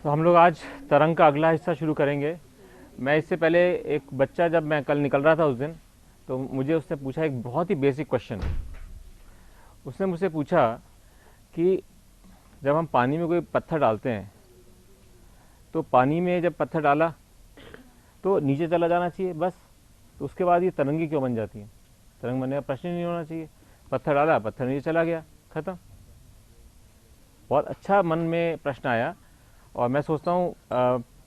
तो हम लोग आज तरंग का अगला हिस्सा शुरू करेंगे। मैं इससे पहले एक बच्चा, जब मैं कल निकल रहा था उस दिन, तो मुझे उसने पूछा एक बहुत ही बेसिक क्वेश्चन। उसने मुझसे पूछा कि जब हम पानी में कोई पत्थर डालते हैं तो पानी में जब पत्थर डाला तो नीचे चला जाना चाहिए बस, तो उसके बाद ये तरंगी क्यों बन जाती है? तरंग बनने का प्रश्न ही नहीं होना चाहिए। पत्थर डाला, पत्थर नीचे चला गया, खत्म। बहुत अच्छा मन में प्रश्न आया। और मैं सोचता हूँ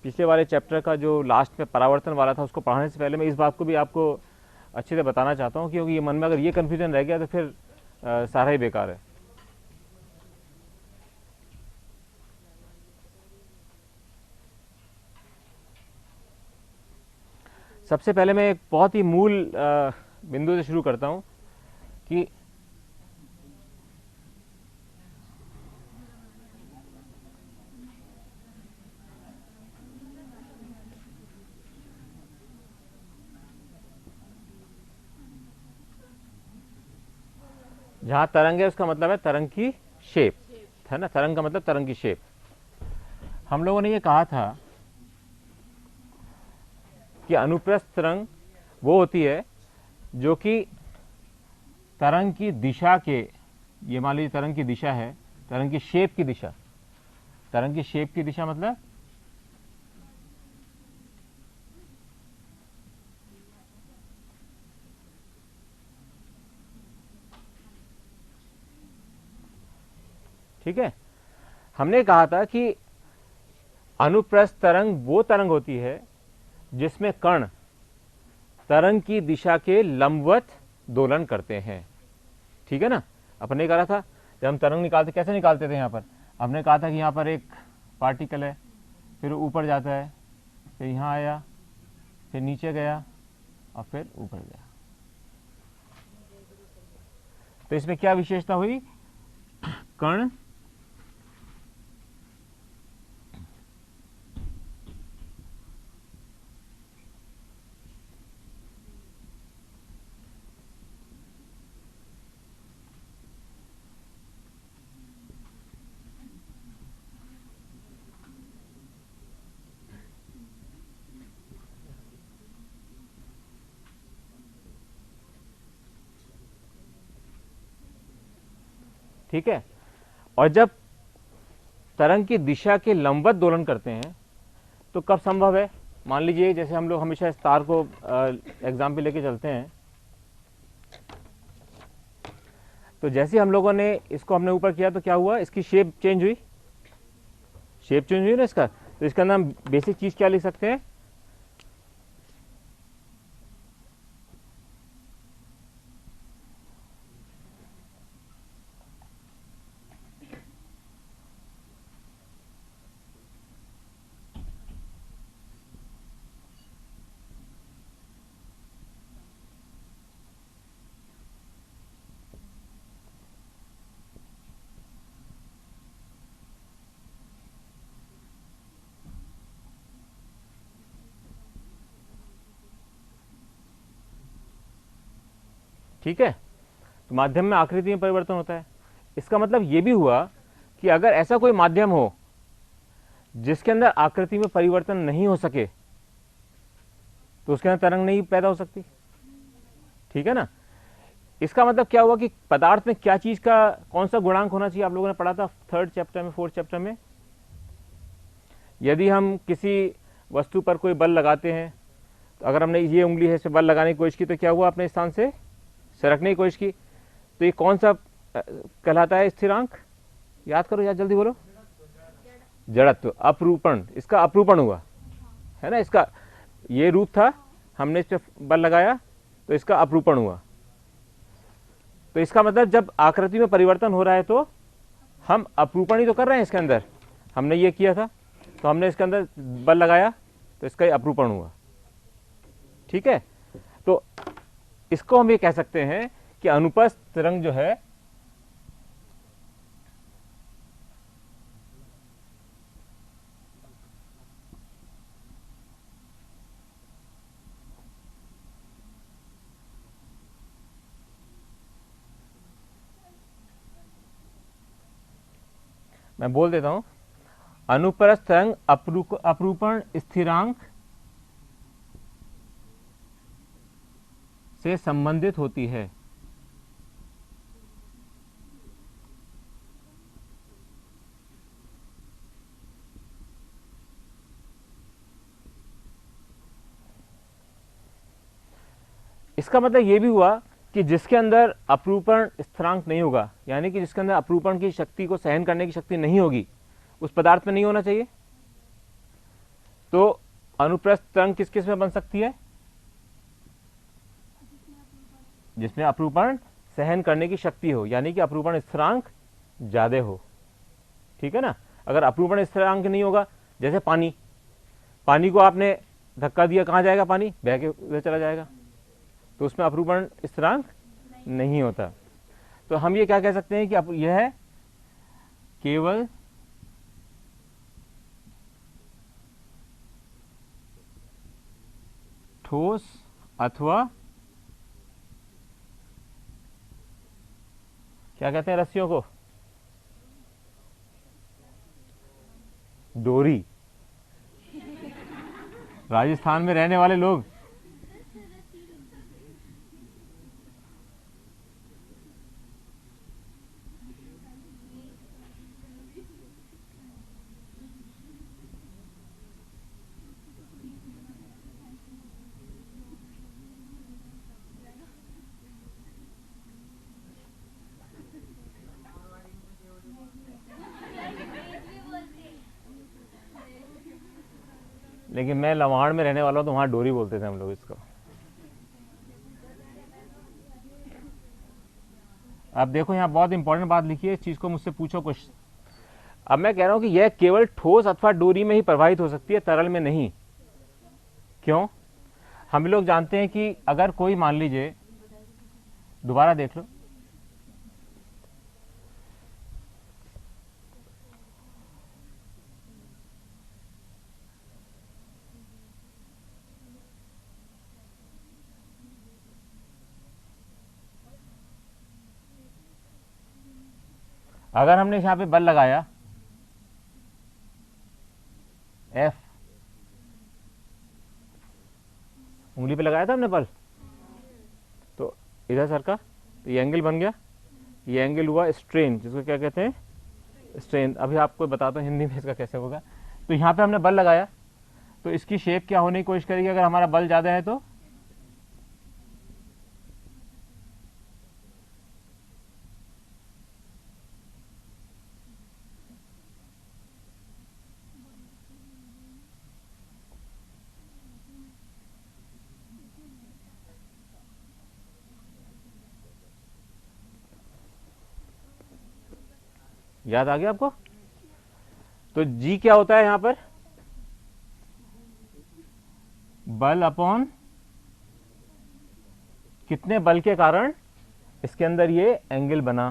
पिछले वाले चैप्टर का जो लास्ट में परावर्तन वाला था, उसको पढ़ाने से पहले मैं इस बात को भी आपको अच्छे से बताना चाहता हूँ, क्योंकि ये मन में अगर ये कन्फ्यूजन रह गया तो फिर सारा ही बेकार है। सबसे पहले मैं एक बहुत ही मूल बिंदु से शुरू करता हूँ कि जहाँ तरंग है उसका मतलब है तरंग की शेप, है ना। तरंग का मतलब तरंग की शेप। हम लोगों ने ये कहा था कि अनुप्रस्थ तरंग वो होती है जो कि तरंग की दिशा के, ये मान लीजिए तरंग की दिशा है, तरंग की शेप की दिशा, तरंग की शेप की दिशा मतलब ठीक है। हमने कहा था कि अनुप्रस्थ तरंग वो तरंग होती है जिसमें कण तरंग की दिशा के लंबवत दोलन करते हैं, ठीक है ना। अपन ने कहा था जब हम तरंग निकालते कैसे निकालते थे, यहाँ पर हमने कहा था कि यहाँ पर एक पार्टिकल है, फिर ऊपर जाता है, फिर यहाँ आया, फिर नीचे गया और फिर ऊपर गया। तो इसमें क्या विशेषता हुई? कण ठीक है। और जब तरंग की दिशा के लंबवत दोलन करते हैं तो कब संभव है? मान लीजिए जैसे हम लोग हमेशा इस तार को एग्जाम पे लेके चलते हैं, तो जैसे हम लोगों ने इसको हमने ऊपर किया तो क्या हुआ? इसकी शेप चेंज हुई, शेप चेंज हुई ना इसका। तो इसका नाम बेसिक चीज क्या लिख सकते हैं? ठीक है। तो माध्यम में आकृति में परिवर्तन होता है। इसका मतलब यह भी हुआ कि अगर ऐसा कोई माध्यम हो जिसके अंदर आकृति में परिवर्तन नहीं हो सके तो उसके अंदर तरंग नहीं पैदा हो सकती, ठीक है ना। इसका मतलब क्या हुआ कि पदार्थ में क्या चीज का कौन सा गुणांक होना चाहिए? आप लोगों ने पढ़ा था 3rd चैप्टर में, 4th चैप्टर में। यदि हम किसी वस्तु पर कोई बल लगाते हैं, तो अगर हमने ये उंगली है से बल लगाने की कोशिश की तो क्या हुआ? अपने स्थान से सरकने की कोशिश की, तो ये कौन सा कहलाता है स्थिरांक? याद करो, याद जल्दी बोलो। जड़त्व, अपरूपण। इसका अपरूपण हुआ, है ना। इसका ये रूप था, हमने इस पर बल लगाया तो इसका अपरूपण हुआ। तो इसका मतलब जब आकृति में परिवर्तन हो रहा है तो हम अपरूपण ही तो कर रहे हैं। इसके अंदर हमने ये किया था, तो हमने इसके अंदर बल लगाया तो इसका अपरूपण हुआ, ठीक है। तो इसको हम ये कह सकते हैं कि अनुप्रस्थ तरंग जो है मैं बोल देता हूं, अनुप्रस्थ तरंग अपरूपण स्थिरांक से संबंधित होती है। इसका मतलब यह भी हुआ कि जिसके अंदर अपरूपण स्थिरांक नहीं होगा, यानी कि जिसके अंदर अपरूपण की शक्ति को सहन करने की शक्ति नहीं होगी, उस पदार्थ में नहीं होना चाहिए। तो अनुप्रस्थ तरंग किस किस में बन सकती है? जिसमें अपरूपण सहन करने की शक्ति हो, यानी कि अपरूपण स्थिरांक ज्यादा हो। ठीक है ना। अगर अपरूपण स्थिरांक नहीं होगा, जैसे पानी, पानी को आपने धक्का दिया, कहां जाएगा? पानी बह के उधर चला जाएगा, तो उसमें अपरूपण स्थिरांक नहीं होता। तो हम ये क्या कह सकते हैं कि यह है केवल ठोस अथवा क्या कहते हैं रस्सियों को? डोरी। राजस्थान में रहने वाले लोग लेकिन मैं लवाड़ में रहने वाला हूं, तो वहां डोरी बोलते थे हम लोग इसको। अब देखो यहां बहुत इंपॉर्टेंट बात लिखी है, इस चीज को मुझसे पूछो कुछ। अब मैं कह रहा हूं कि यह केवल ठोस अथवा डोरी में ही प्रवाहित हो सकती है, तरल में नहीं। क्यों? हम लोग जानते हैं कि अगर कोई, मान लीजिए, दोबारा देख लो, अगर हमने यहां पे बल लगाया F, उंगली पे लगाया था हमने बल, तो इधर सर का, तो ये एंगल बन गया, ये एंगल हुआ स्ट्रेन, जिसको क्या कहते हैं? स्ट्रेन। अभी आपको बताता हूँ हिंदी में इसका कैसे होगा। तो यहाँ पे हमने बल लगाया, तो इसकी शेप क्या होने की कोशिश करेगी? अगर हमारा बल ज्यादा है तो याद आ गया आपको? तो जी क्या होता है यहां पर? बल अपॉन कितने बल के कारण इसके अंदर ये एंगल बना।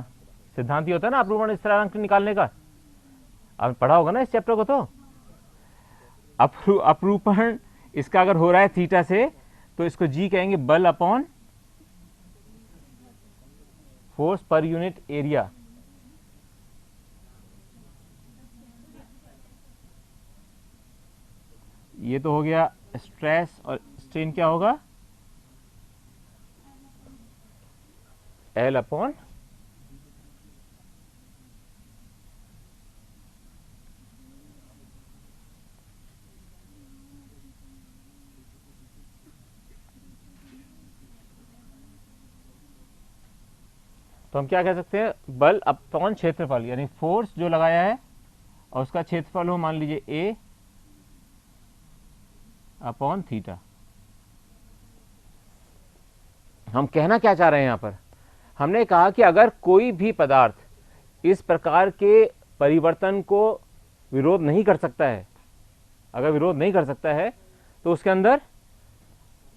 सिद्धांत ही होता है ना अपरूपण स्थिरांक निकालने का। आपने पढ़ा होगा ना इस चैप्टर को। तो अपरूपण इसका अगर हो रहा है थीटा से, तो इसको जी कहेंगे बल upon force per unit area. ये तो हो गया स्ट्रेस, और स्ट्रेन क्या होगा? एल अपॉन तो हम क्या कह सकते हैं? बल अपॉन क्षेत्रफल, यानी फोर्स जो लगाया है और उसका क्षेत्रफल हो मान लीजिए ए अपॉन थीटा। हम कहना क्या चाह रहे हैं यहां पर? हमने कहा कि अगर कोई भी पदार्थ इस प्रकार के परिवर्तन को विरोध नहीं कर सकता है, अगर विरोध नहीं कर सकता है, तो उसके अंदर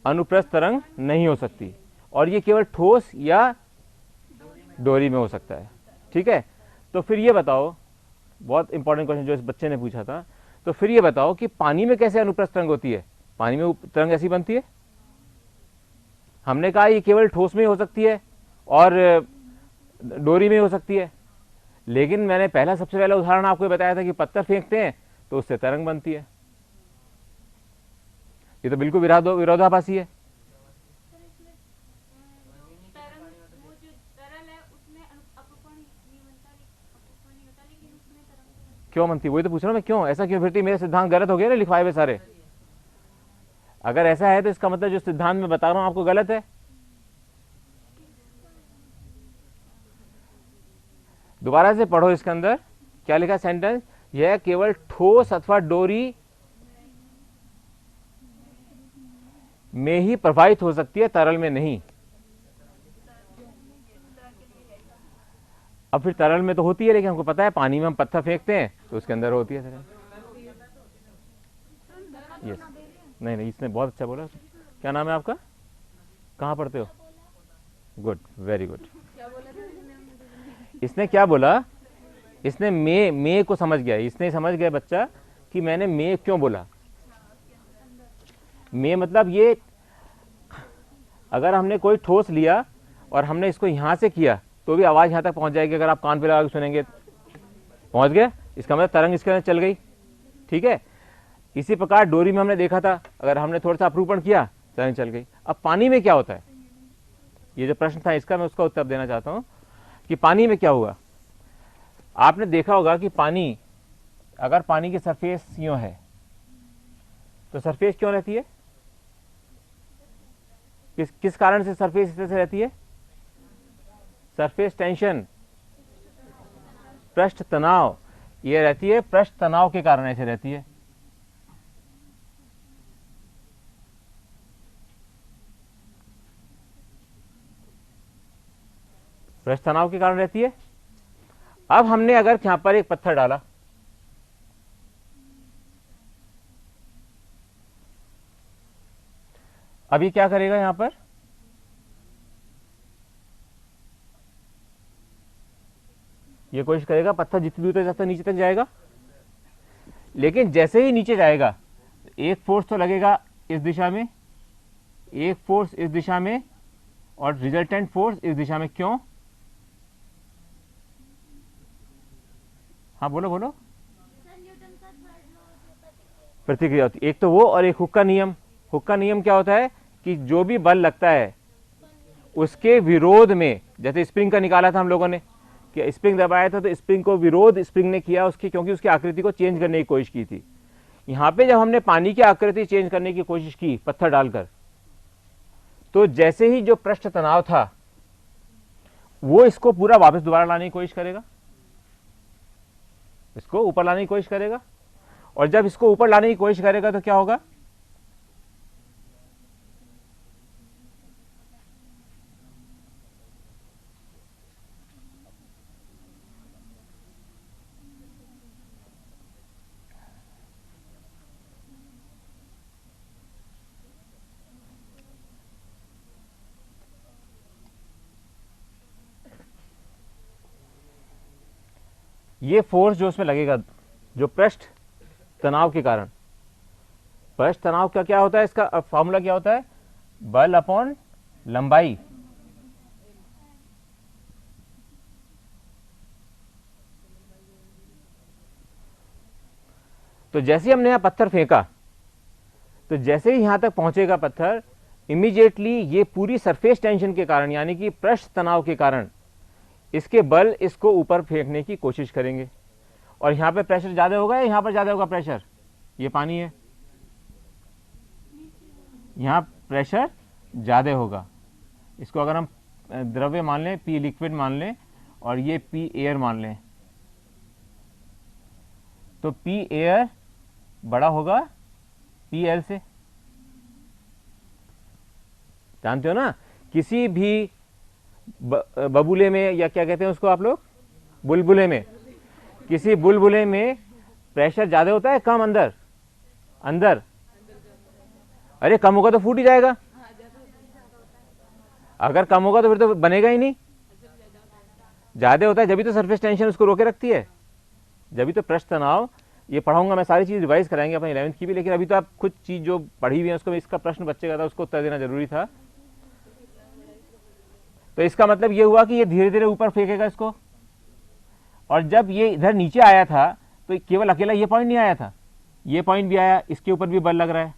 अनुप्रस्थ तरंग नहीं हो सकती, और ये केवल ठोस या डोरी में हो सकता है। ठीक है। तो फिर ये बताओ, बहुत इंपॉर्टेंट क्वेश्चन जो इस बच्चे ने पूछा था, तो फिर ये बताओ कि पानी में कैसे अनुप्रस्थ तरंग होती है? पानी में तरंग ऐसी बनती है? हमने कहा ये केवल ठोस में हो सकती है और डोरी में हो सकती है, लेकिन मैंने सबसे पहला उदाहरण आपको बताया था कि पत्थर फेंकते हैं तो उससे तरंग बनती है। ये तो बिल्कुल विरोधाभासी है। क्यों बनती है? वही तो पूछ रहा हूं मैं, क्यों ऐसा क्यों फिरती? मेरे सिद्धांत गलत हो गए ना लिखवाए हुए सारे। अगर ऐसा है तो इसका मतलब जो सिद्धांत में बता रहा हूं आपको गलत है। दोबारा से पढ़ो, इसके अंदर क्या लिखा सेंटेंस, यह केवल ठोस अथवा डोरी में ही प्रवाहित हो सकती है, तरल में नहीं। अब फिर तरल में तो होती है, लेकिन हमको पता है पानी में हम पत्थर फेंकते हैं तो उसके अंदर होती है तरल। यस, नहीं नहीं, इसने बहुत अच्छा बोला। क्या नाम है आपका, कहाँ पढ़ते हो? Good, very good. इसने क्या बोला, इसने मे को समझ गया, इसने समझ गया बच्चा कि मैंने मे क्यों बोला। मे मतलब ये, अगर हमने कोई ठोस लिया और हमने इसको यहां से किया तो भी आवाज यहां तक पहुंच जाएगी। अगर आप कान पे लगा के सुनेंगे, पहुंच गया, इसका मतलब तरंग इसके अंदर चल गई। ठीक है, इसी प्रकार डोरी में हमने देखा था, अगर हमने थोड़ा सा अपरूपण किया तरंग चल गई। अब पानी में क्या होता है, ये जो प्रश्न था इसका मैं उसका उत्तर देना चाहता हूं कि पानी में क्या हुआ। आपने देखा होगा कि पानी, अगर पानी की सरफेस यूं है तो सरफेस क्यों रहती है? किस कारण से सरफेस इस तरह से रहती है? सरफेस टेंशन, पृष्ठ तनाव, ये रहती है पृष्ठ तनाव के कारण ऐसे रहती है। पृष्ठ तनाव के कारण रहती है। अब हमने अगर यहां पर एक पत्थर डाला, अभी क्या करेगा यहां पर, ये कोशिश करेगा पत्थर जितनी दूर तक जाता नीचे तक जाएगा, लेकिन जैसे ही नीचे जाएगा एक फोर्स तो लगेगा इस दिशा में, एक फोर्स इस दिशा में और रिजल्टेंट फोर्स इस दिशा में। क्यों? हाँ बोलो बोलो। प्रतिक्रिया होती, एक तो वो और एक हुक का नियम। हुक का नियम क्या होता है कि जो भी बल लगता है उसके विरोध में, जैसे स्प्रिंग का निकाला था हम लोगों ने कि स्प्रिंग दबाया था तो स्प्रिंग को विरोध स्प्रिंग ने किया उसकी, क्योंकि उसकी आकृति को चेंज करने की कोशिश की थी। यहां पे जब हमने पानी की आकृति चेंज करने की कोशिश की पत्थर डालकर, तो जैसे ही जो पृष्ठ तनाव था वो इसको पूरा वापस दोबारा लाने की कोशिश करेगा, इसको ऊपर लाने की कोशिश करेगा, और जब इसको ऊपर लाने की कोशिश करेगा तो क्या होगा, ये फोर्स जो उसमें लगेगा, जो पृष्ठ तनाव के कारण, पृष्ठ तनाव का क्या होता है, इसका फॉर्मूला क्या होता है, बल अपॉन लंबाई। तो जैसे ही हमने यहां पत्थर फेंका, तो जैसे ही यहां तक पहुंचेगा पत्थर, इमीडिएटली ये पूरी सरफेस टेंशन के कारण, यानी कि पृष्ठ तनाव के कारण इसके बल इसको ऊपर फेंकने की कोशिश करेंगे। और यहां पे प्रेशर ज्यादा होगा या यहां पर ज्यादा होगा प्रेशर, ये पानी है, यहां प्रेशर ज्यादा होगा। इसको अगर हम द्रव्य मान लें, पी लिक्विड मान लें और ये पी एयर मान लें, तो पी एयर बड़ा होगा पी एल से। जानते हो ना, किसी भी बबूले में, या क्या कहते हैं उसको आप लोग, बुलबुले में, किसी बुलबुले में प्रेशर ज्यादा होता है कम, अंदर अंदर, अरे कम होगा तो फूट ही जाएगा, अगर कम होगा तो फिर तो बनेगा ही नहीं, ज्यादा होता है जब भी तो सरफेस टेंशन उसको रोके रखती है, जब भी तो पृष्ठ तनाव। ये पढ़ाऊंगा मैं, सारी चीज रिवाइज कराएंगे अपने 11वीं की भी, लेकिन अभी तो आप कुछ चीज जो पढ़ी हुई है उसको, इसका प्रश्न बच्चे का था उसको उत्तर देना जरूरी था। तो इसका मतलब ये हुआ कि ये धीरे धीरे ऊपर फेंकेगा इसको, और जब ये इधर नीचे आया था तो केवल अकेला ये पॉइंट नहीं आया था, ये पॉइंट भी आया, इसके ऊपर भी बल लग रहा है।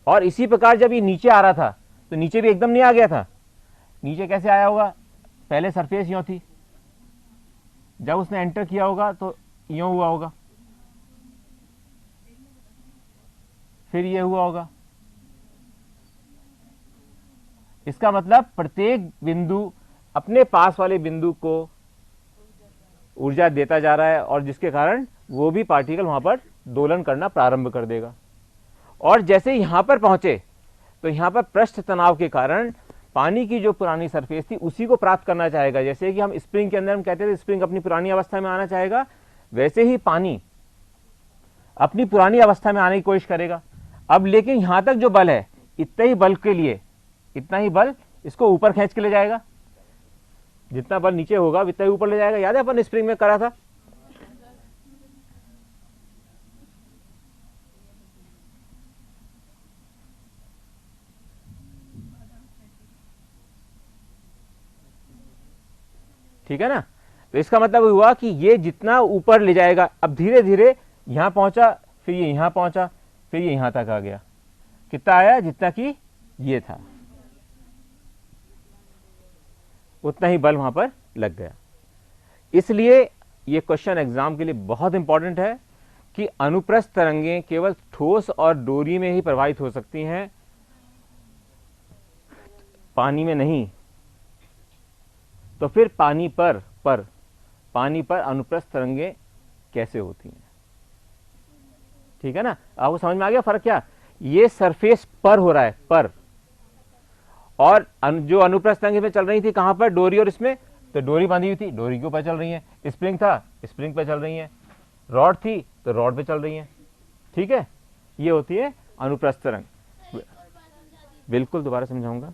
और इसी प्रकार जब ये नीचे आ रहा था तो नीचे भी एकदम नहीं आ गया था। नीचे कैसे आया होगा, पहले सरफेस यूं थी, जब उसने एंटर किया होगा तो यूं हुआ होगा, फिर ये हुआ होगा। इसका मतलब प्रत्येक बिंदु अपने पास वाले बिंदु को ऊर्जा देता जा रहा है, और जिसके कारण वो भी पार्टिकल वहां पर दोलन करना प्रारंभ कर देगा। और जैसे यहां पर पहुंचे तो यहां पर पृष्ठ तनाव के कारण पानी की जो पुरानी सरफेस थी उसी को प्राप्त करना चाहेगा। जैसे कि हम स्प्रिंग के अंदर हम कहते थे स्प्रिंग अपनी पुरानी अवस्था में आना चाहेगा, वैसे ही पानी अपनी पुरानी अवस्था में आने की कोशिश करेगा। अब लेकिन यहां तक जो बल है, इतना ही बल के लिए, इतना ही बल इसको ऊपर खींच के ले जाएगा। जितना बल नीचे होगा उतना ही ऊपर ले जाएगा। याद है अपन स्प्रिंग में करा था। ठीक है ना। तो इसका मतलब हुआ कि ये जितना ऊपर ले जाएगा, अब धीरे धीरे यहां पहुंचा, फिर ये यहां पहुंचा, फिर ये यहां तक आ गया। कितना आया, जितना कि ये था उतना ही बल वहां पर लग गया। इसलिए ये क्वेश्चन एग्जाम के लिए बहुत इंपॉर्टेंट है कि अनुप्रस्थ तरंगें केवल ठोस और डोरी में ही प्रवाहित हो सकती हैं, पानी में नहीं। तो फिर पानी पर अनुप्रस्थ तरंगें कैसे होती हैं? ठीक है ना। आपको समझ में आ गया फर्क क्या? ये सरफेस पर हो रहा है, पर, और जो अनुप्रस्थ तरंगें पे चल रही थी कहां पर, डोरी और इसमें, तो डोरी बांधी हुई थी, डोरी के ऊपर चल रही है। स्प्रिंग था, स्प्रिंग पे चल रही है। रॉड थी तो रॉड पे चल रही है। ठीक है, ये होती है अनुप्रस्थ तरंग। बिल्कुल दोबारा समझाऊंगा।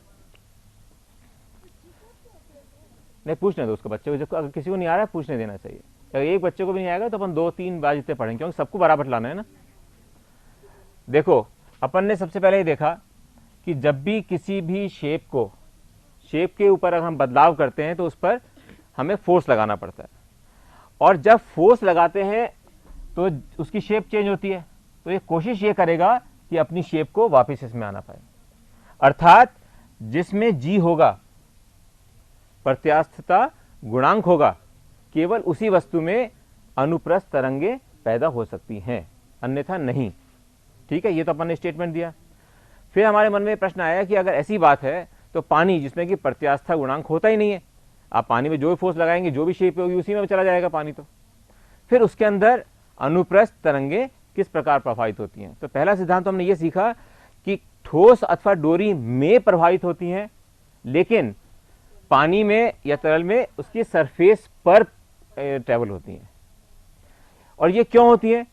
नहीं, पूछने दो उसको, बच्चे को। अगर किसी को नहीं आ रहा है पूछने देना चाहिए। अगर एक बच्चे को भी नहीं आएगा तो अपन 2-3 बार जितने पढ़ेंगे, क्योंकि सबको बराबर लाना है ना। देखो, अपन ने सबसे पहले ही देखा कि जब भी किसी भी शेप के ऊपर अगर हम बदलाव करते हैं तो उस पर हमें फोर्स लगाना पड़ता है, और जब फोर्स लगाते हैं तो उसकी शेप चेंज होती है। तो ये कोशिश ये करेगा कि अपनी शेप को वापस इसमें आना पाए। अर्थात जिसमें जी होगा, प्रत्यास्थता गुणांक होगा, केवल उसी वस्तु में अनुप्रस्थ तरंगें पैदा हो सकती हैं, अन्यथा नहीं। ठीक है, ये तो अपन ने स्टेटमेंट दिया। फिर हमारे मन में प्रश्न आया कि अगर ऐसी बात है तो पानी जिसमें कि प्रत्यास्था गुणांक होता ही नहीं है, आप पानी में जो भी फोर्स लगाएंगे, जो भी शेप होगी, उसी में चला जाएगा पानी। तो फिर उसके अंदर अनुप्रस्थ तरंगें किस प्रकार प्रभावित होती हैं? तो पहला सिद्धांत तो हमने ये सीखा कि ठोस अथवा डोरी में प्रभावित होती हैं, लेकिन पानी में या तरल में उसकी सरफेस पर ट्रेवल होती हैं। और ये क्यों होती है?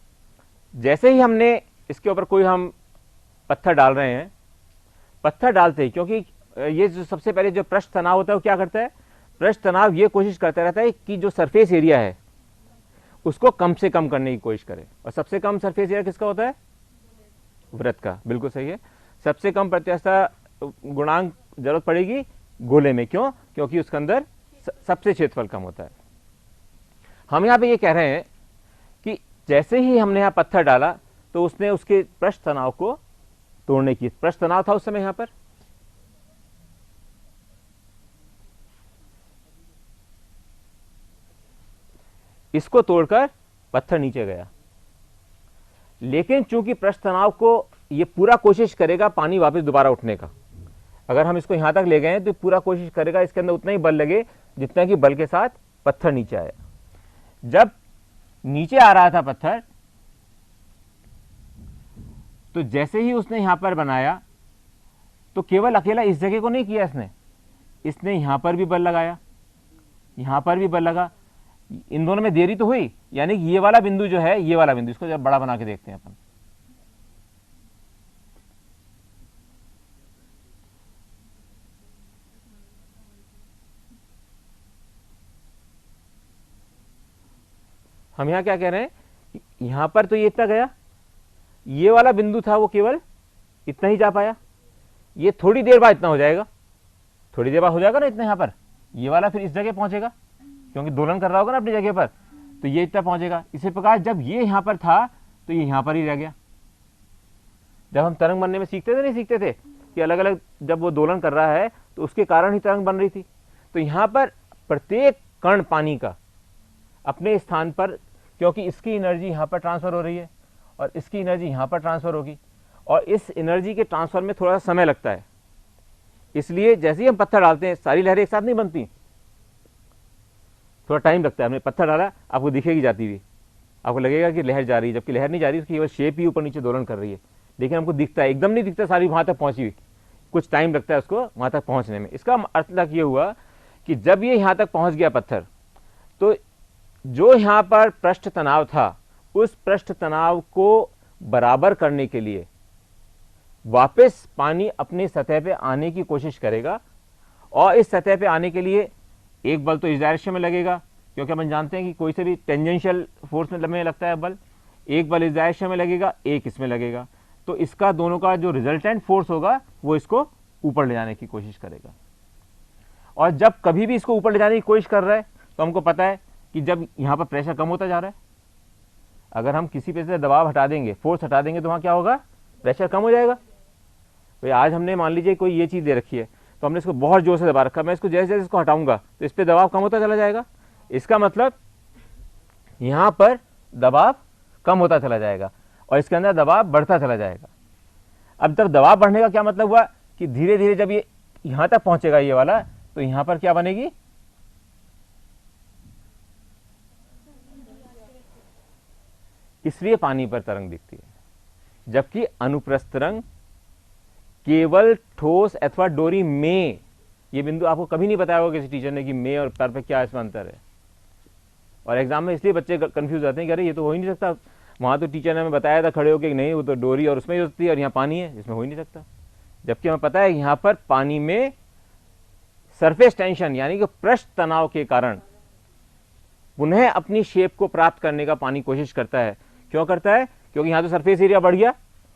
जैसे ही हमने इसके ऊपर कोई हम पत्थर डाल रहे हैं, पत्थर डालते ही, क्योंकि ये जो सबसे पहले जो पृष्ठ तनाव होता है वो क्या करता है? पृष्ठ तनाव ये कोशिश करता रहता है कि जो सरफेस एरिया है उसको कम से कम करने की कोशिश करे। और सबसे कम सरफेस एरिया किसका होता है? वृत्त का। बिल्कुल सही है। सबसे कम प्रत्यास्था गुणांक जरूरत पड़ेगी गोले में। क्यों? क्योंकि उसके अंदर सबसे क्षेत्रफल कम होता है। हम यहां पे ये कह रहे हैं कि जैसे ही हमने यहां पत्थर डाला तो उसने उसके पृष्ठ तनाव को तोड़ने की, पृष्ठ तनाव था उस समय यहां पर, इसको तोड़कर पत्थर नीचे गया। लेकिन चूंकि पृष्ठ तनाव को ये पूरा कोशिश करेगा पानी वापस दोबारा उठने का, अगर हम इसको यहां तक ले गए तो पूरा कोशिश करेगा इसके अंदर उतना ही बल लगे जितना कि बल के साथ पत्थर नीचे आया। जब नीचे आ रहा था पत्थर, तो जैसे ही उसने यहां पर बनाया तो केवल अकेला इस जगह को नहीं किया इसने यहां पर भी बल लगाया, यहां पर भी बल लगा। इन दोनों में देरी तो हुई, यानी कि ये वाला बिंदु जो है, ये वाला बिंदु, इसको जब बड़ा बना के देखते हैं अपन, हम यहां क्या कह रहे हैं? यहां पर तो ये इतना गया, ये वाला बिंदु था वो केवल इतना ही जा पाया। ये थोड़ी देर बाद इतना हो जाएगा, थोड़ी देर बाद हो जाएगा ना इतना, यहां पर ये वाला फिर इस जगह पहुंचेगा। क्योंकि दोलन कर रहा होगा ना अपनी जगह पर, तो ये इतना पहुंचेगा। इसी प्रकार जब ये यहां पर था तो ये यहां पर ही रह गया। जब हम तरंग बनने में सीखते थे, नहीं सीखते थे कि अलग अलग जब वो दोलन कर रहा है तो उसके कारण ही तरंग बन रही थी। तो यहां पर प्रत्येक कण पानी का अपने स्थान पर, क्योंकि इसकी एनर्जी यहां पर ट्रांसफर हो रही है और इसकी एनर्जी यहां पर ट्रांसफर होगी, और इस एनर्जी के ट्रांसफर में थोड़ा सा समय लगता है। इसलिए जैसे ही हम पत्थर डालते हैं सारी लहरें एक साथ नहीं बनती, थोड़ा टाइम लगता है। हमने पत्थर डाला, आपको दिखेगी जाती हुई, आपको लगेगा कि लहर जा रही है, जबकि लहर नहीं जा रही, उसकी केवल शेप ही ऊपर नीचे दोलन कर रही है। लेकिन हमको दिखता है, एकदम नहीं दिखता सारी वहां तक पहुंची हुई, कुछ टाइम लगता है उसको वहां तक पहुंचने में। इसका अर्थ तक ये हुआ कि जब ये यहां तक पहुंच गया पत्थर, तो जो यहां पर पृष्ठ तनाव था, उस पृष्ठ तनाव को बराबर करने के लिए वापस पानी अपनी सतह पे आने की कोशिश करेगा। और इस सतह पे आने के लिए एक बल तो इस डायरेक्शन में लगेगा, क्योंकि हम जानते हैं कि कोई से भी टेंजेंशियल फोर्स में लगता है बल, एक बल इस डायरेक्शन में लगेगा, एक इसमें लगेगा। तो इसका दोनों का जो रिजल्टेंट फोर्स होगा वो इसको ऊपर ले जाने की कोशिश करेगा। और जब कभी भी इसको ऊपर ले जाने की कोशिश कर रहा है तो हमको पता है कि जब यहां पर प्रेशर कम होता जा रहा है, अगर हम किसी पे से दबाव हटा देंगे, फोर्स हटा देंगे, तो वहां क्या होगा, प्रेशर कम हो जाएगा। भाई आज हमने मान लीजिए कोई ये चीज दे रखी है, तो हमने इसको बहुत जोर से दबा रखा, मैं इसको जैसे जैसे इसको हटाऊंगा तो इस पर दबाव कम होता चला जाएगा। इसका मतलब यहां पर दबाव कम होता चला जाएगा और इसके अंदर दबाव बढ़ता चला जाएगा। अब जब दबाव बढ़ने का क्या मतलब हुआ कि धीरे धीरे जब ये यहां तक पहुंचेगा ये वाला, तो यहां पर क्या बनेगी, इसलिए पानी पर तरंग दिखती है। जबकि अनुप्रस्थ तरंग केवल ठोस अथवा डोरी में, ये बिंदु आपको कभी नहीं बताया होगा किसी टीचर ने कि में और पर पे क्या इसमें अंतर है। और एग्जाम में इसलिए बच्चे कंफ्यूज आते हैं कि अरे ये तो हो ही नहीं सकता, वहां तो टीचर ने हमें बताया था खड़े होकर कि नहीं वो तो डोरी और उसमें होती है और यहाँ पानी है, इसमें हो ही नहीं सकता। जबकि हमें पता है यहाँ पर पानी में सरफेस टेंशन यानी कि पृष्ठ तनाव के कारण पुनः अपनी शेप को प्राप्त करने का पानी कोशिश करता है। क्यों करता है, क्योंकि यहाँ तो सरफेस एरिया बढ़ गया,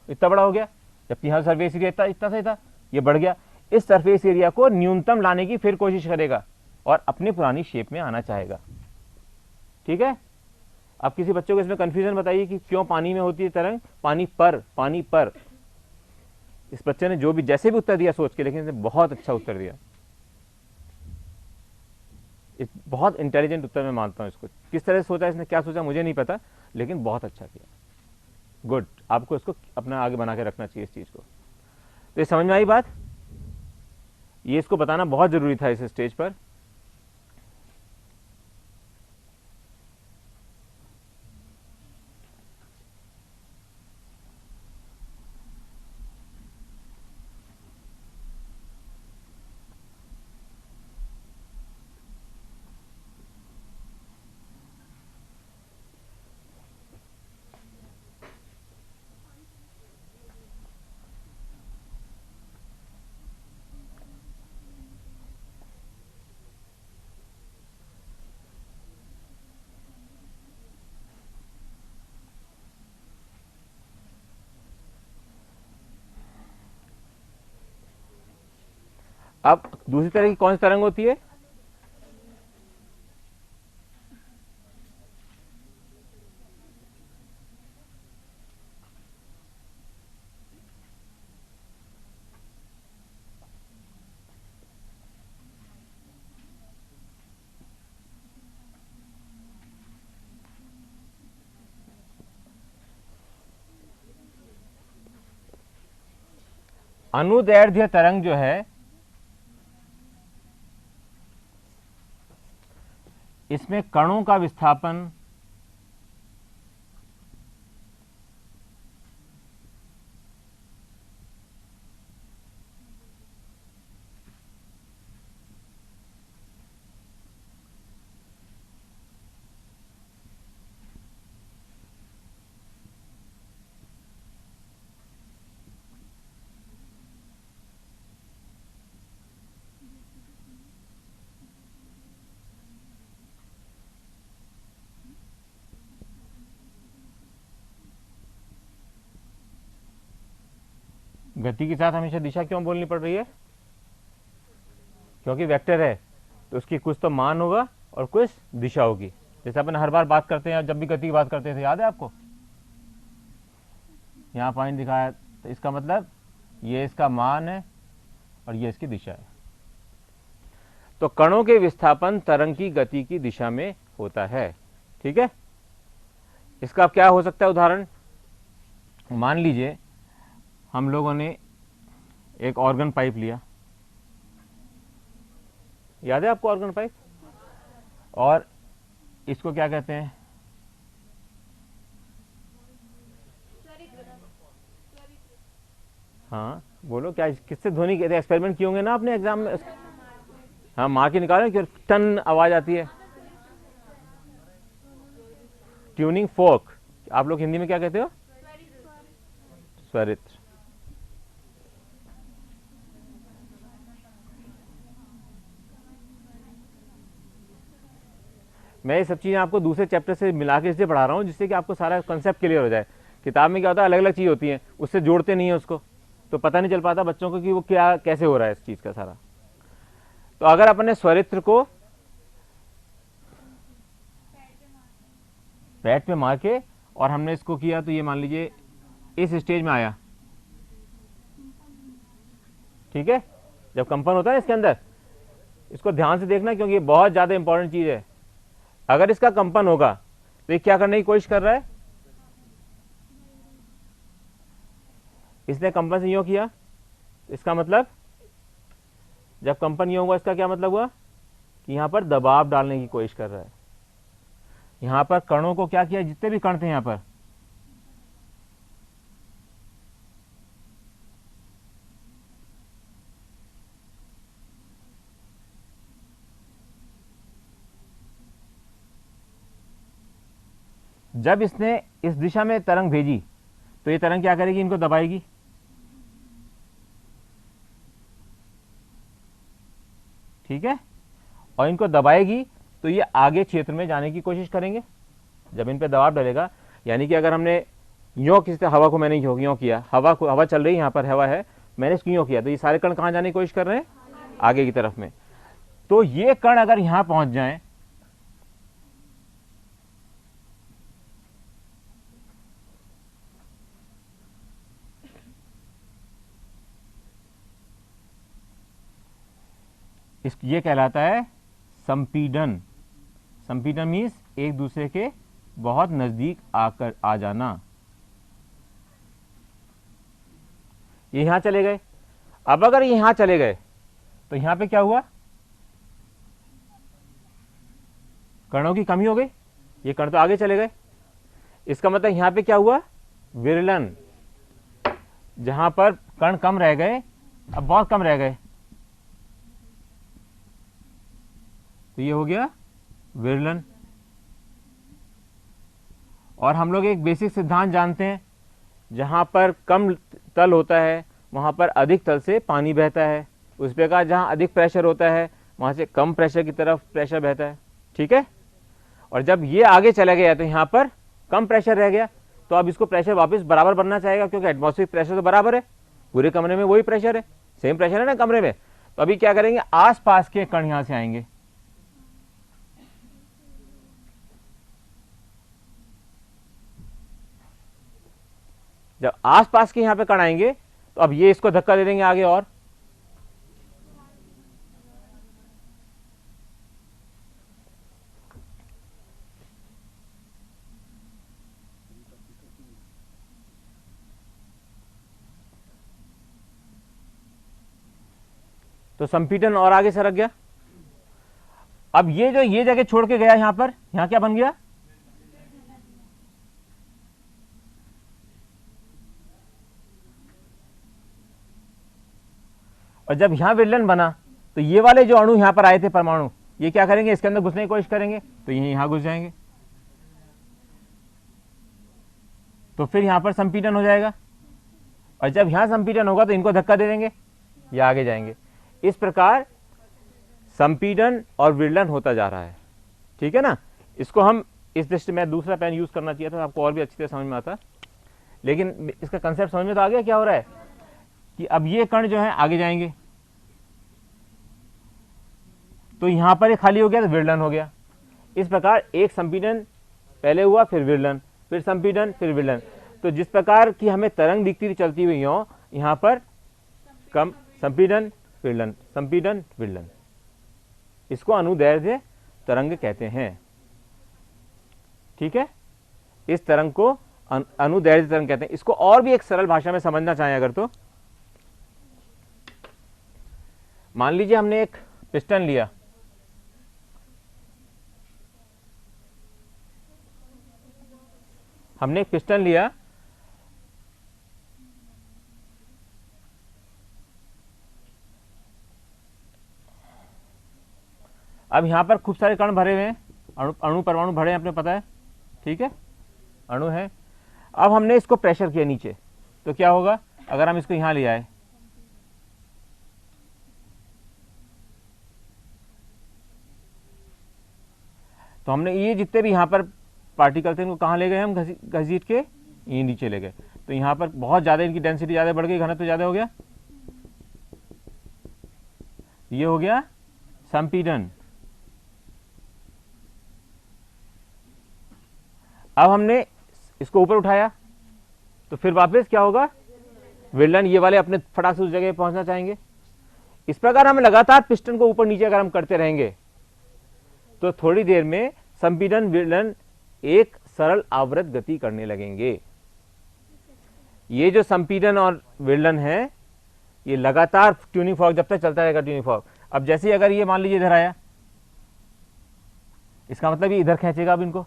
इतना बड़ा हो गया, जबकि यहाँ सरफेस एरिया इतना सा था, ये बढ़ गया। इस सरफेस एरिया को न्यूनतम लाने की फिर कोशिश करेगा और अपनी पुरानी शेप में आना चाहेगा। ठीक है, अब किसी बच्चों को इसमें कंफ्यूजन बताइए कि क्यों पानी में होती है तरंग, पानी पर। इस बच्चे ने जो भी जैसे भी उत्तर दिया सोच के, लेकिन इसने बहुत अच्छा उत्तर दिया, बहुत इंटेलिजेंट उत्तर मैं मानता हूं इसको। किस तरह से सोचा, इसने क्या सोचा मुझे नहीं पता, लेकिन बहुत अच्छा किया, गुड। आपको इसको अपना आगे बना के रखना चाहिए इस चीज को। तो ये समझ में आई बात, ये इसको बताना बहुत जरूरी था इस स्टेज पर। अब दूसरी तरह की कौन सी तरंग होती है, अनुदैर्ध्य तरंग जो है, इसमें कणों का विस्थापन गति के साथ हमेशा दिशा क्यों बोलनी पड़ रही है, क्योंकि वेक्टर है तो उसकी कुछ तो मान होगा और कुछ दिशाओं की। जैसे अपन हर बार बात करते हैं, जब भी गति की बात करते थे, याद है आपको, यहाँ पॉइंट दिखाया, तो इसका मतलब ये इसका मान है और ये इसकी दिशा है। तो कणों के विस्थापन तरंग की गति की दिशा में होता है। ठीक है, इसका क्या हो सकता है उदाहरण? मान लीजिए हम लोगों ने एक ऑर्गन पाइप लिया, याद है आपको ऑर्गन पाइप, और इसको क्या कहते हैं? हाँ बोलो, क्या किससे ध्वनि कहते हैं? एक्सपेरिमेंट किए होंगे ना आपने एग्जाम में। हाँ, मार के निकालो कि टन आवाज आती है। ट्यूनिंग फोर्क, आप लोग हिंदी में क्या कहते हो? स्वरित्र। मैं ये सब चीजें आपको दूसरे चैप्टर से मिला के इसलिए पढ़ा रहा हूँ जिससे कि आपको सारा कंसेप्ट क्लियर हो जाए। किताब में क्या होता है, अलग अलग चीज होती है, उससे जोड़ते नहीं है उसको, तो पता नहीं चल पाता बच्चों को कि वो क्या कैसे हो रहा है इस चीज का सारा। तो अगर अपन ने स्वरित्र को पैड पे मार के और हमने इसको किया, तो ये मान लीजिए इस स्टेज में आया, ठीक है, जब कंपन होता है इसके अंदर, इसको ध्यान से देखना क्योंकि ये बहुत ज्यादा इंपॉर्टेंट चीज है। अगर इसका कंपन होगा तो ये क्या करने की कोशिश कर रहा है? इसने कंपन से यूं किया, इसका मतलब जब कंपन यूं होगा, इसका क्या मतलब हुआ कि यहां पर दबाव डालने की कोशिश कर रहा है। यहां पर कणों को क्या किया, जितने भी कण थे यहां पर, जब इसने इस दिशा में तरंग भेजी तो ये तरंग क्या करेगी, इनको दबाएगी। ठीक है, और इनको दबाएगी तो ये आगे क्षेत्र में जाने की कोशिश करेंगे जब इन पे दबाव डलेगा। यानी कि अगर हमने यों किसी हवा को, मैंने यों किया, हवा चल रही है, यहाँ पर हवा है, मैंने इसको यों किया, तो ये सारे कण कहाँ जाने की कोशिश कर रहे हैं? आगे की तरफ में। तो ये कण अगर यहां पहुंच जाए, ये कहलाता है संपीडन। संपीडन मीन्स एक दूसरे के बहुत नजदीक आकर आ जाना। ये यहां चले गए। अब अगर यहां चले गए तो यहां पे क्या हुआ? कणों की कमी हो गई, ये कण तो आगे चले गए। इसका मतलब यहां पे क्या हुआ? विरलन। जहां पर कण कम रह गए, अब बहुत कम रह गए, तो ये हो गया विरलन। और हम लोग एक बेसिक सिद्धांत जानते हैं, जहां पर कम तल होता है वहां पर अधिक तल से पानी बहता है। उस प्रकार जहां अधिक प्रेशर होता है वहां से कम प्रेशर की तरफ प्रेशर बहता है। ठीक है, और जब ये आगे चला गया तो यहां पर कम प्रेशर रह गया, तो अब इसको प्रेशर वापस बराबर बनना चाहेगा, क्योंकि एटमॉस्फेरिक प्रेशर तो बराबर है, पूरे कमरे में वही प्रेशर है, सेम प्रेशर है ना कमरे में। तो अभी क्या करेंगे, आसपास के कण यहां से आएंगे। जब आसपास के यहां पे कण आएंगे तो अब ये इसको धक्का दे देंगे आगे, तो संपीड़न और आगे सरक गया। अब ये जो ये जगह छोड़ के गया यहां पर, यहां क्या बन गया? और जब यहां विलयन बना तो ये वाले जो अणु यहां पर आए थे, परमाणु, ये क्या करेंगे, इसके अंदर घुसने की कोशिश करेंगे, तो ये यहां घुस जाएंगे, तो फिर यहां पर संपीड़न हो जाएगा। और जब यहां संपीड़न होगा तो इनको धक्का दे देंगे, ये आगे जाएंगे। इस प्रकार संपीड़न और विलयन होता जा रहा है। ठीक है ना, इसको हम इस दृष्टि में दूसरा पेन यूज करना चाहिए था, आपको और भी अच्छी तरह समझ में आता, लेकिन इसका कंसेप्ट समझ में तो आ गया क्या हो रहा है कि अब ये कण जो है आगे जाएंगे, तो यहां पर ये खाली हो गया तो विलयन हो गया, इस प्रकार एक संपीड़न पहले हुआ, फिर विरलन, फिर संपीड़न, फिर विरलन। तो जिस प्रकार की हमें तरंग दिखती थी चलती हुई हो, यहाँ पर कम संपीड़न विरलन, संपीड़न विरलन। इसको अनुदैर्ध्य तरंग कहते हैं। ठीक है, इस तरंग को अनुदैर्ध्य तरंग कहते हैं। इसको और भी एक सरल भाषा में समझना चाहें अगर, तो मान लीजिए हमने एक पिस्टन लिया, हमने एक पिस्टन लिया, अब यहां पर खूब सारे कण भरे हुए हैं, अणु परमाणु भरे हैं, आपने पता है। ठीक है, अणु है। अब हमने इसको प्रेशर किया नीचे, तो क्या होगा अगर हम इसको यहां ले आए, तो हमने ये जितने भी यहां पर पार्टिकल थे इनको कहां ले गए हम, घसीट के ये नीचे ले गए। तो यहां पर बहुत ज्यादा इनकी डेंसिटी ज्यादा बढ़ गई, घनत्व ज्यादा हो गया, ये हो गया संपीड़न। अब हमने इसको ऊपर उठाया, तो फिर वापस क्या होगा, विरलन। ये वाले अपने फटाक से उस जगह पहुंचना चाहेंगे। इस प्रकार हम लगातार पिस्टन को ऊपर नीचे अगर हम करते रहेंगे, तो थोड़ी देर में संपीड़न विरलन एक सरल आवर्त गति करने लगेंगे। ये जो संपीड़न और विरलन है, ये लगातार ट्यूनिंग फॉर्क जब तक चलता रहेगा ट्यूनिंग फॉर्क। अब जैसे अगर ये मान लीजिए इधर आया, इसका मतलब ये इधर खींचेगा, अब इनको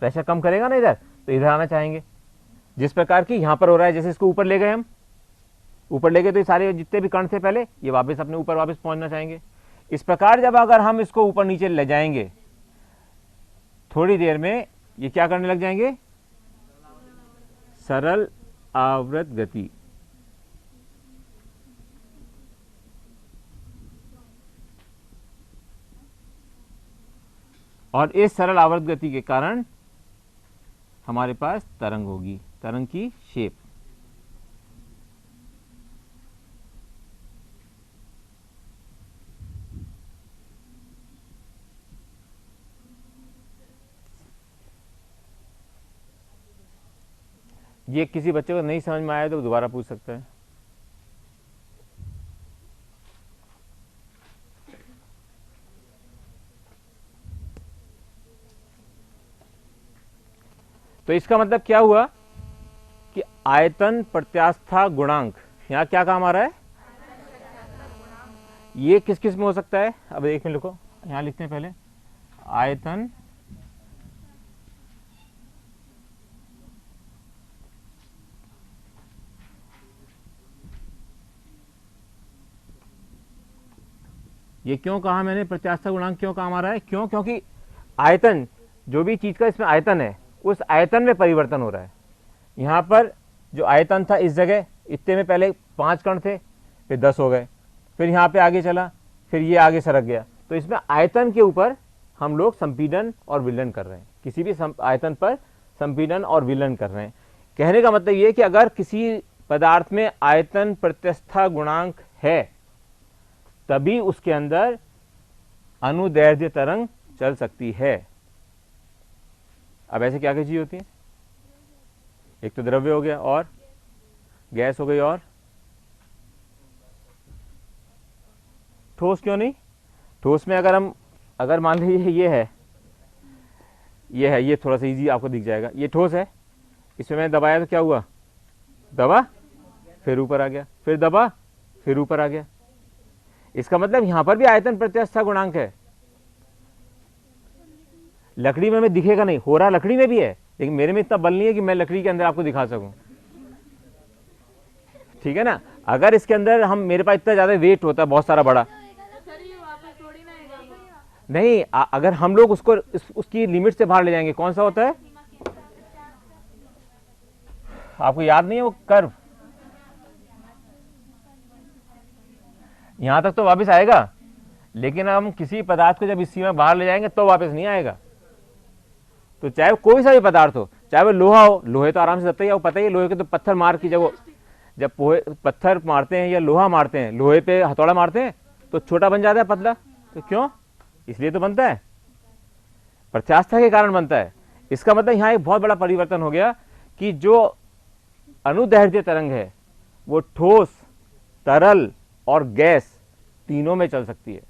प्रेशर कम करेगा ना इधर, तो इधर आना चाहेंगे। जिस प्रकार की यहां पर हो रहा है, जैसे इसको ऊपर ले गए हम, ऊपर ले गए तो ये सारे जितने भी कण थे पहले, ये वापस अपने ऊपर वापस पहुंचना चाहेंगे। इस प्रकार जब अगर हम इसको ऊपर नीचे ले जाएंगे, थोड़ी देर में ये क्या करने लग जाएंगे, सरल आवर्त गति। और इस सरल आवर्त गति के कारण हमारे पास तरंग होगी, तरंग की शेप। ये किसी बच्चे को नहीं समझ में आया तो दोबारा पूछ सकता है। तो इसका मतलब क्या हुआ कि आयतन प्रत्यास्था गुणांक, यहां क्या काम आ रहा है, ये किस किस में हो सकता है। अब एक मिनट लिखो, यहां लिखते हैं पहले, आयतन ये क्यों कहा मैंने, प्रत्यास्था गुणांक क्यों काम आ रहा है, क्यों, क्योंकि आयतन, जो भी चीज का इसमें आयतन है, उस आयतन में परिवर्तन हो रहा है। यहां पर जो आयतन था, इस जगह इतने में पहले 5 कण थे, फिर 10 हो गए, फिर यहां पे आगे चला, फिर ये आगे सरक गया। तो इसमें आयतन के ऊपर हम लोग संपीड़न और विलयन कर रहे हैं, किसी भी आयतन पर संपीड़न और विलयन कर रहे हैं। कहने का मतलब ये कि अगर किसी पदार्थ में आयतन प्रत्यास्था गुणांक है, तभी उसके अंदर अनुदैर्ध्य तरंग चल सकती है। अब ऐसे क्या क्या चीज होती है, एक तो द्रव्य हो गया, और गैस हो गई, और ठोस क्यों नहीं। ठोस में अगर हम, अगर मान लीजिए ये थोड़ा सा इजी आपको दिख जाएगा, ये ठोस है, इसमें मैंने दबाया तो क्या हुआ, दबा, फिर ऊपर आ गया, फिर दबा, फिर ऊपर आ गया। इसका मतलब यहां पर भी आयतन प्रत्यास्था गुणांक है। लकड़ी में हमें दिखेगा नहीं, हो रहा लकड़ी में भी है, लेकिन मेरे में इतना बल नहीं है कि मैं लकड़ी के अंदर आपको दिखा सकूं। ठीक है ना, अगर इसके अंदर हम, मेरे पास इतना ज्यादा वेट होता है, बहुत सारा बड़ा नहीं, अगर हम लोग उसको उसकी लिमिट से बाहर ले जाएंगे, कौन सा होता है, आपको याद नहीं है वो कर्व, यहां तक तो वापस आएगा, लेकिन हम किसी पदार्थ को जब इस सीमा बाहर ले जाएंगे तो वापस नहीं आएगा। तो चाहे वो कोई सा भी पदार्थ हो, चाहे वो लोहा हो, लोहे तो आराम से सकता ही है, वो पता ही है, लोहे के तो पत्थर मार की जब पत्थर मारते हैं या लोहा मारते हैं, लोहे पे हथौड़ा मारते हैं तो छोटा बन जाता है, पतला, तो क्यों, इसलिए तो बनता है। प्रत्यास्था के कारण बनता है। इसका मतलब यहाँ एक बहुत बड़ा परिवर्तन हो गया कि जो अनुदैर्ध्य तरंग है वो ठोस, तरल और गैस तीनों में चल सकती है।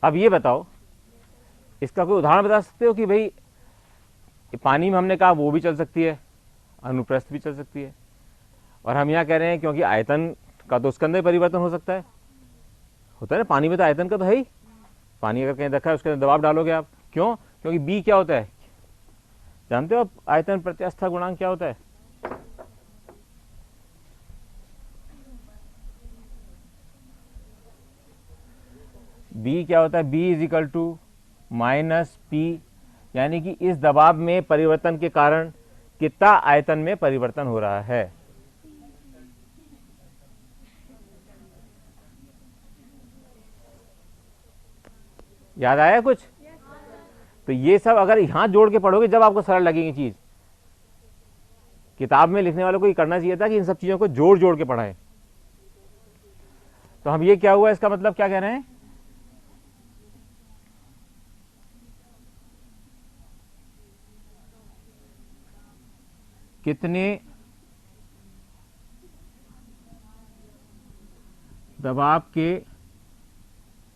अब ये बताओ, इसका कोई उदाहरण बता सकते हो कि भाई पानी में हमने कहा वो भी चल सकती है, अनुप्रस्थ भी चल सकती है, और हम यहाँ कह रहे हैं क्योंकि आयतन का तो उसके अंदर परिवर्तन हो सकता है, होता है ना, पानी में तो आयतन का तो है ही। पानी अगर कहीं रखा है उसके अंदर दबाव डालोगे आप, क्यों? क्योंकि बी क्या होता है जानते हो आप? आयतन प्रत्यास्था गुणांक क्या होता है? बी क्या होता है? B is equal to minus P, यानी कि इस दबाव में परिवर्तन के कारण कितना आयतन में परिवर्तन हो रहा है। याद आया कुछ? तो ये सब अगर यहां जोड़ के पढ़ोगे जब आपको सरल लगेगी चीज। किताब में लिखने वालों को ये करना चाहिए था कि इन सब चीजों को जोड़ जोड़ के पढ़ाएं। तो हम ये क्या हुआ, इसका मतलब क्या कह रहे हैं? कितने दबाव के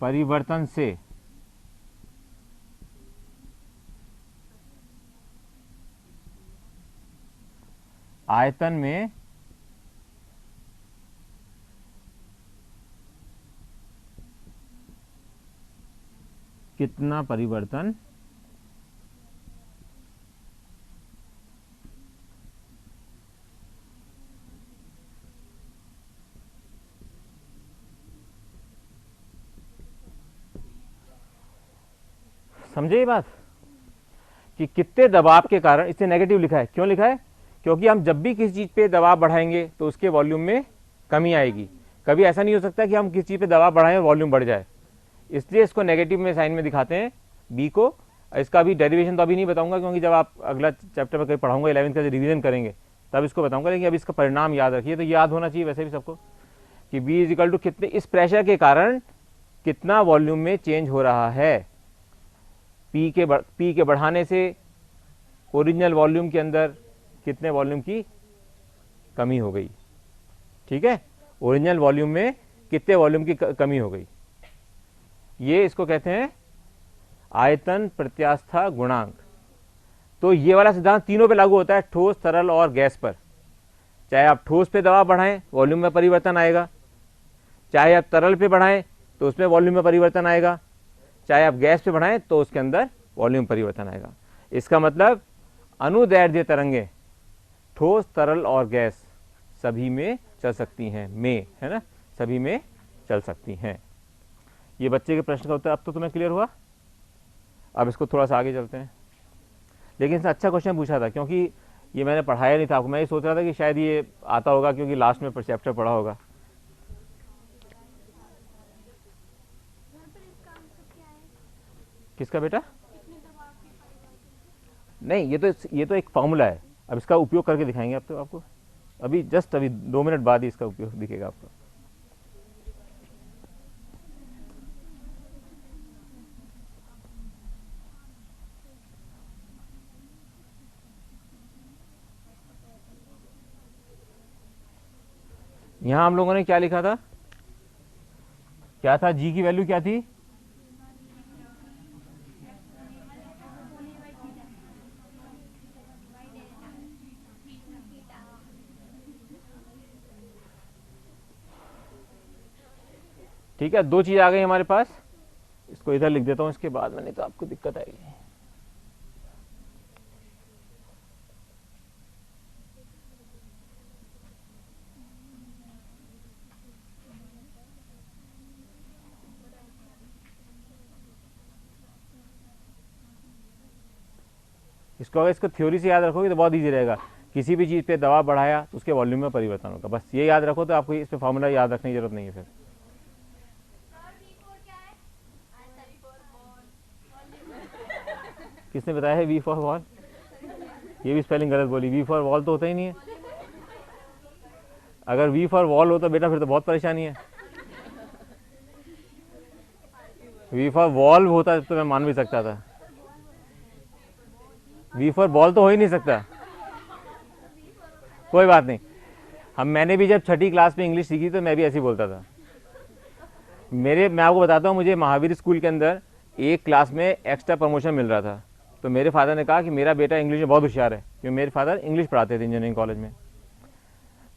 परिवर्तन से आयतन में कितना परिवर्तन समझे ये बात कि कितने दबाव के कारण, इसे नेगेटिव लिखा है, क्यों लिखा है? क्योंकि हम जब भी किसी चीज पे दबाव बढ़ाएंगे तो उसके वॉल्यूम में कमी आएगी। कभी ऐसा नहीं हो सकता कि हम किसी चीज पे दबाव बढ़ाएं और वॉल्यूम बढ़ जाए, इसलिए इसको नेगेटिव में साइन में दिखाते हैं बी को। इसका भी डेरिवेशन तो अभी नहीं बताऊंगा, क्योंकि जब आप अगला चैप्टर में कहीं पढ़ाऊंगा 11th का रिवीजन करेंगे तब इसको बताऊंगा, लेकिन अभी इसका परिणाम याद रखिए। तो याद होना चाहिए वैसे भी सबको कि बी इज इक्वल टू कितने, इस प्रेशर के कारण कितना वॉल्यूम में चेंज हो रहा है। पी के बढ़ाने से ओरिजिनल वॉल्यूम के अंदर कितने वॉल्यूम की कमी हो गई, ठीक है? ओरिजिनल वॉल्यूम में कितने वॉल्यूम की कमी हो गई, ये इसको कहते हैं आयतन प्रत्यास्था गुणांक। तो ये वाला सिद्धांत तीनों पे लागू होता है, ठोस, तरल और गैस पर। चाहे आप ठोस पे दबाव बढ़ाएं वॉल्यूम में परिवर्तन आएगा, चाहे आप तरल पे बढ़ाएं तो उसमें वॉल्यूम में परिवर्तन आएगा, चाहे आप गैस पे बढ़ाएं तो उसके अंदर वॉल्यूम परिवर्तन आएगा। इसका मतलब अनुदैर्ध्य तरंगें ठोस, तरल और गैस सभी में चल सकती हैं, में, है ना, सभी में चल सकती हैं। ये बच्चे के प्रश्न का उत्तर अब तो तुम्हें क्लियर हुआ। अब इसको थोड़ा सा आगे चलते हैं। लेकिन इसने अच्छा क्वेश्चन पूछा था, क्योंकि ये मैंने पढ़ाया नहीं था आपको। मैं ये सोच रहा था कि शायद ये आता होगा क्योंकि लास्ट में चैप्टर पढ़ा होगा। किसका बेटा? नहीं, ये तो एक फॉर्मूला है। अब इसका उपयोग करके दिखाएंगे अब तो आपको, अभी जस्ट अभी 2 मिनट बाद ही इसका उपयोग दिखेगा आपको। यहां हम लोगों ने क्या लिखा था? क्या था? जी की वैल्यू क्या थी? ठीक है, दो चीज आ गई हमारे पास, इसको इधर लिख देता हूँ इसके बाद में, नहीं तो आपको दिक्कत आएगी। इसको अगर इसको थ्योरी से याद रखोगे तो बहुत ईजी रहेगा। किसी भी चीज़ पे दबाव बढ़ाया तो उसके वॉल्यूम में परिवर्तन होगा, बस ये याद रखो, तो आपको इस पे फॉर्मूला याद रखने की जरूरत नहीं है फिर। किसने बताया है वी फॉर वॉल? ये भी स्पेलिंग गलत बोली, वी फॉर वॉल तो होता ही नहीं है। अगर वी फॉर वॉल हो तो बेटा फिर तो बहुत परेशानी है। वी फॉर वॉल्व होता तो मैं मान भी सकता था, वी फॉर बॉल तो हो ही नहीं सकता। कोई बात नहीं, मैंने भी जब छठी क्लास में इंग्लिश सीखी तो मैं भी ऐसे ही बोलता था। मैं आपको बताता हूँ, मुझे महावीर स्कूल के अंदर एक क्लास में एक्स्ट्रा प्रमोशन मिल रहा था, तो मेरे फादर ने कहा कि मेरा बेटा इंग्लिश में बहुत होशियार है, क्योंकि मेरे फादर इंग्लिश पढ़ाते थे इंजीनियरिंग कॉलेज में।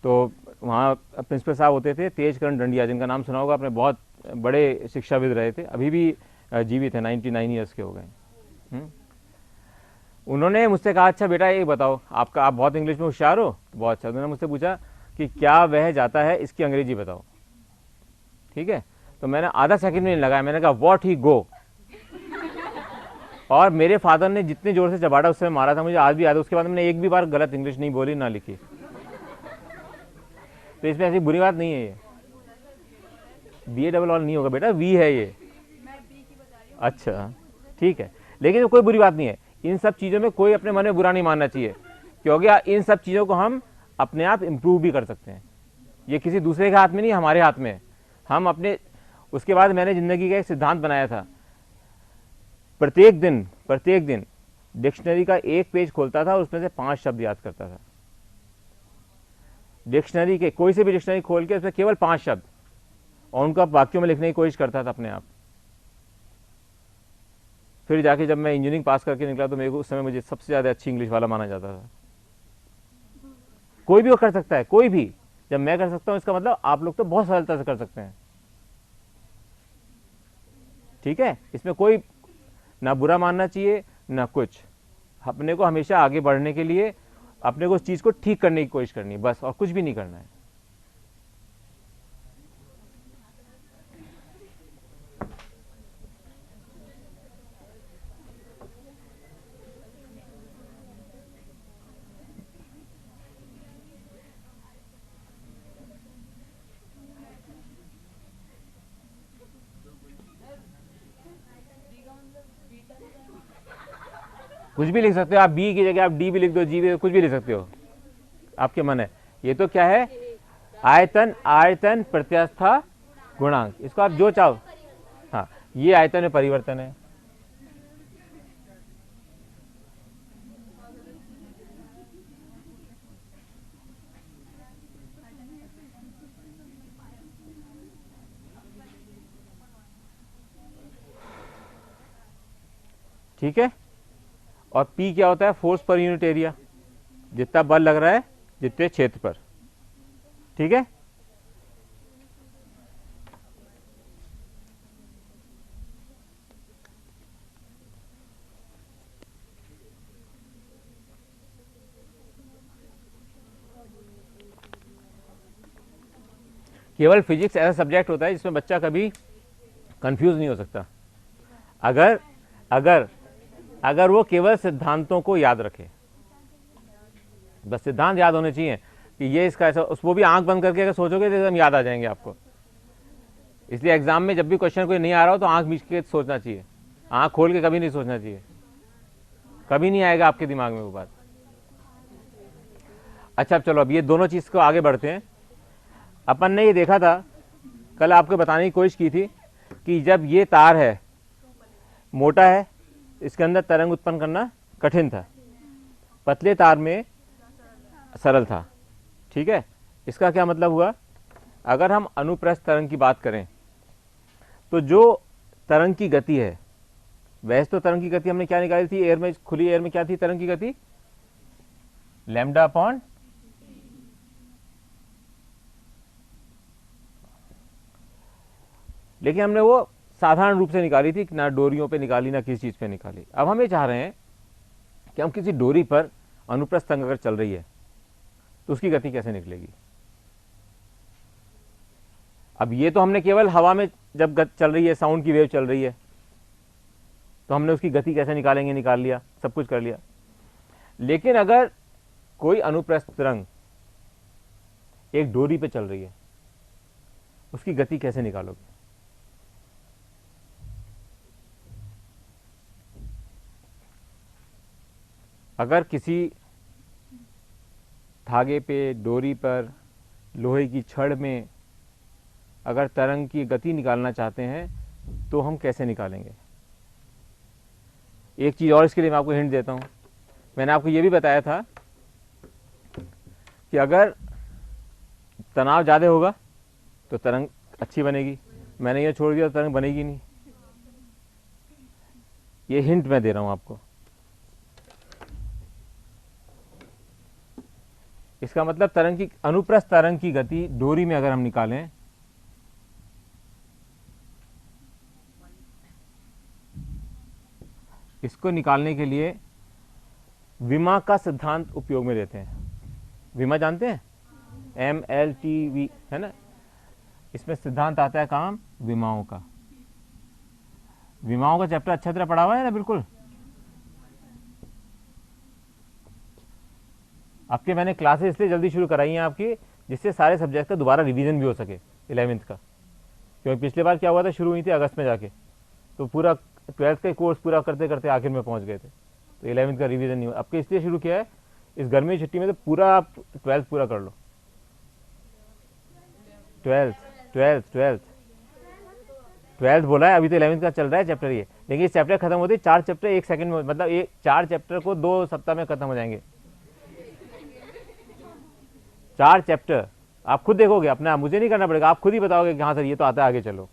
तो वहाँ प्रिंसिपल साहब होते थे तेजकरण डंडिया, जिनका नाम सुना होगा आपने, बहुत बड़े शिक्षाविद रहे थे, अभी भी जीवित है, 99 ईयर्स के हो गए। उन्होंने मुझसे कहा, अच्छा बेटा ये बताओ, आप बहुत इंग्लिश में होशियार हो, तो बहुत अच्छा। उन्होंने मुझसे पूछा कि क्या वह जाता है, इसकी अंग्रेजी बताओ। ठीक है, तो मैंने आधा सेकंड में नहीं लगाया, मैंने कहा व्हाट ही गो, और मेरे फादर ने जितने जोर से चबाटा उससे मारा था मुझे आज भी याद है। उसके बाद मैंने एक भी बार गलत इंग्लिश नहीं बोली ना लिखी। तो इसमें ऐसी बुरी बात नहीं है, ये बी डबल ऑल नहीं होगा बेटा, वी है ये। अच्छा ठीक है, लेकिन कोई बुरी बात नहीं है, इन सब चीज़ों में कोई अपने मन में बुरा नहीं मानना चाहिए, क्योंकि इन सब चीज़ों को हम अपने आप इम्प्रूव भी कर सकते हैं। ये किसी दूसरे के हाथ में नहीं, हमारे हाथ में है। हम अपने, उसके बाद मैंने ज़िंदगी का एक सिद्धांत बनाया था, प्रत्येक दिन डिक्शनरी का एक पेज खोलता था और उसमें से 5 शब्द याद करता था। डिक्शनरी के कोई से भी डिक्शनरी खोल के उसमें केवल 5 शब्द, और उनका वाक्यों में लिखने की कोशिश करता था अपने आप। फिर जाके जब मैं इंजीनियरिंग पास करके निकला तो मेरे को उस समय मुझे सबसे ज़्यादा अच्छी इंग्लिश वाला माना जाता था। कोई भी वो कर सकता है, कोई भी। जब मैं कर सकता हूँ इसका मतलब आप लोग तो बहुत सरलता से कर सकते हैं। ठीक है, इसमें कोई ना बुरा मानना चाहिए ना कुछ। अपने को हमेशा आगे बढ़ने के लिए अपने को उस चीज़ को ठीक करने की कोशिश करनी है बस, और कुछ भी नहीं करना है। कुछ भी लिख सकते हो आप, बी की जगह आप डी भी लिख दो, जी भी, कुछ भी लिख सकते हो, आपके मन है। ये तो क्या है, आयतन प्रत्यास्था गुणांक, इसको आप जो चाहो। हाँ, ये आयतन में परिवर्तन है। ठीक है, और P क्या होता है, फोर्स पर यूनिट एरिया, जितना बल लग रहा है जितने क्षेत्र पर। ठीक है, केवल फिजिक्स ऐसा सब्जेक्ट होता है जिसमें बच्चा कभी कंफ्यूज नहीं हो सकता, अगर अगर अगर वो केवल सिद्धांतों को याद रखे। बस सिद्धांत याद होने चाहिए कि ये इसका ऐसा, वो भी आंख बंद करके अगर सोचोगे तो एकदम याद आ जाएंगे आपको। इसलिए एग्जाम में जब भी क्वेश्चन कोई नहीं आ रहा हो तो आंख मीच के सोचना चाहिए, आंख खोल के कभी नहीं सोचना चाहिए, कभी नहीं आएगा आपके दिमाग में वो बात। अच्छा, अब चलो, अब ये दोनों चीज़ को आगे बढ़ते हैं। अपन ने ये देखा था, कल आपको बताने की कोशिश की थी कि जब ये तार है, मोटा है, इसके अंदर तरंग उत्पन्न करना कठिन था, पतले तार में सरल था। ठीक है, इसका क्या मतलब हुआ, अगर हम अनुप्रस्थ तरंग की बात करें तो जो तरंग की गति है, वैसे तो तरंग की गति हमने क्या निकाली थी, एयर में, खुली एयर में क्या थी तरंग की गति, लैम्डा अपॉन, लेकिन हमने वो साधारण रूप से निकाली थी, ना डोरियों पे निकाली ना किसी चीज़ पे निकाली। अब हम ये चाह रहे हैं कि हम किसी डोरी पर अनुप्रस्थ तरंग अगर चल रही है तो उसकी गति कैसे निकलेगी। अब ये तो हमने केवल हवा में जब चल रही है, साउंड की वेव चल रही है, तो हमने उसकी गति कैसे निकालेंगे, निकाल लिया, सब कुछ कर लिया। लेकिन अगर कोई अनुप्रस्थ तरंग एक डोरी पे चल रही है, उसकी गति कैसे निकालोगे। अगर किसी धागे पे, डोरी पर, लोहे की छड़ में अगर तरंग की गति निकालना चाहते हैं तो हम कैसे निकालेंगे। एक चीज़ और इसके लिए मैं आपको हिंट देता हूँ। मैंने आपको ये भी बताया था कि अगर तनाव ज़्यादा होगा तो तरंग अच्छी बनेगी, मैंने ये छोड़ दिया तो तरंग बनेगी नहीं। ये हिंट मैं दे रहा हूँ आपको। इसका मतलब तरंग की, अनुप्रस्थ तरंग की गति डोरी में अगर हम निकालें इसको निकालने के लिए विमा का सिद्धांत उपयोग में लेते हैं। विमा जानते हैं, MLTV है ना। इसमें सिद्धांत आता है काम विमाओं का। विमाओं का चैप्टर अच्छा तरह पढ़ा हुआ है ना। बिल्कुल आपके मैंने क्लासेस इसलिए जल्दी शुरू कराई हैं आपकी, जिससे सारे सब्जेक्ट का दोबारा रिवीजन भी हो सके 11वीं का। क्योंकि पिछले बार क्या हुआ था, शुरू हुई थी अगस्त में जाके, तो पूरा 12th का कोर्स पूरा करते करते आखिर में पहुंच गए थे, तो 11वीं का रिवीजन नहीं हुआ। आपके इसलिए शुरू किया है इस गर्मी की छुट्टी में, तो पूरा आप 12th पूरा कर लो। 12th बोला है, अभी तो 11वीं का चल रहा है चैप्टर ये। लेकिन इस चैप्टर खत्म होते 4 चैप्टर 1 सेकंड में, मतलब ये 4 चैप्टर को 2 सप्ताह में खत्म हो जाएंगे। 4 चैप्टर आप खुद देखोगे अपना, मुझे नहीं करना पड़ेगा, आप खुद ही बताओगे कि हाँ सर ये तो आता है, आगे चलो।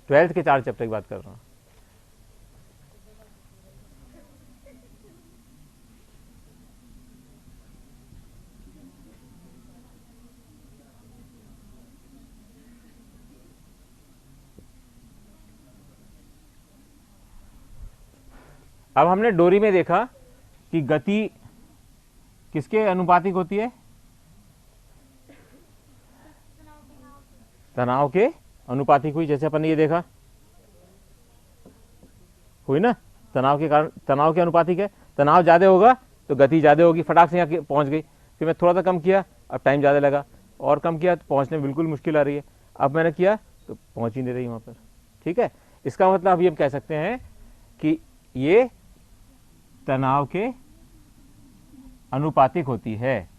12th के 4 चैप्टर की बात कर रहा हूँ। अब हमने डोरी में देखा कि गति किसके अनुपातिक होती है, तनाव के अनुपातिक हुई। जैसे अपन ने ये देखा हुई ना, तनाव के कारण, तनाव के अनुपातिक है। तनाव ज्यादा होगा तो गति ज्यादा होगी, फटाक से यहाँ पहुंच गई। फिर मैं थोड़ा सा कम किया, अब टाइम ज्यादा लगा, और कम किया तो पहुंचने में बिल्कुल मुश्किल आ रही है। अब मैंने किया तो पहुंच ही नहीं रही वहां पर। ठीक है, इसका मतलब अब ये कह सकते हैं कि ये तनाव के अनुपातिक होती है।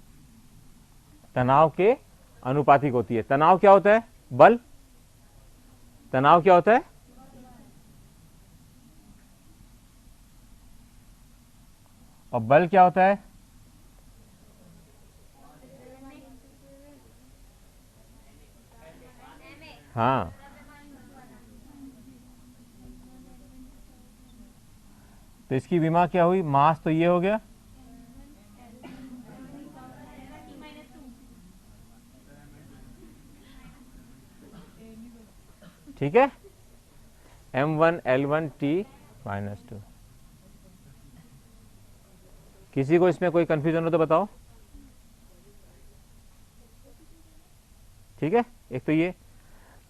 तनाव के अनुपातिक होती है। तनाव क्या होता है, बल। तनाव क्या होता है, और बल क्या होता है, हाँ। तो इसकी विमा क्या हुई, मास तो ये हो गया, ठीक है, m1L1T-2। किसी को इसमें कोई कंफ्यूजन हो तो बताओ। ठीक है, एक तो ये।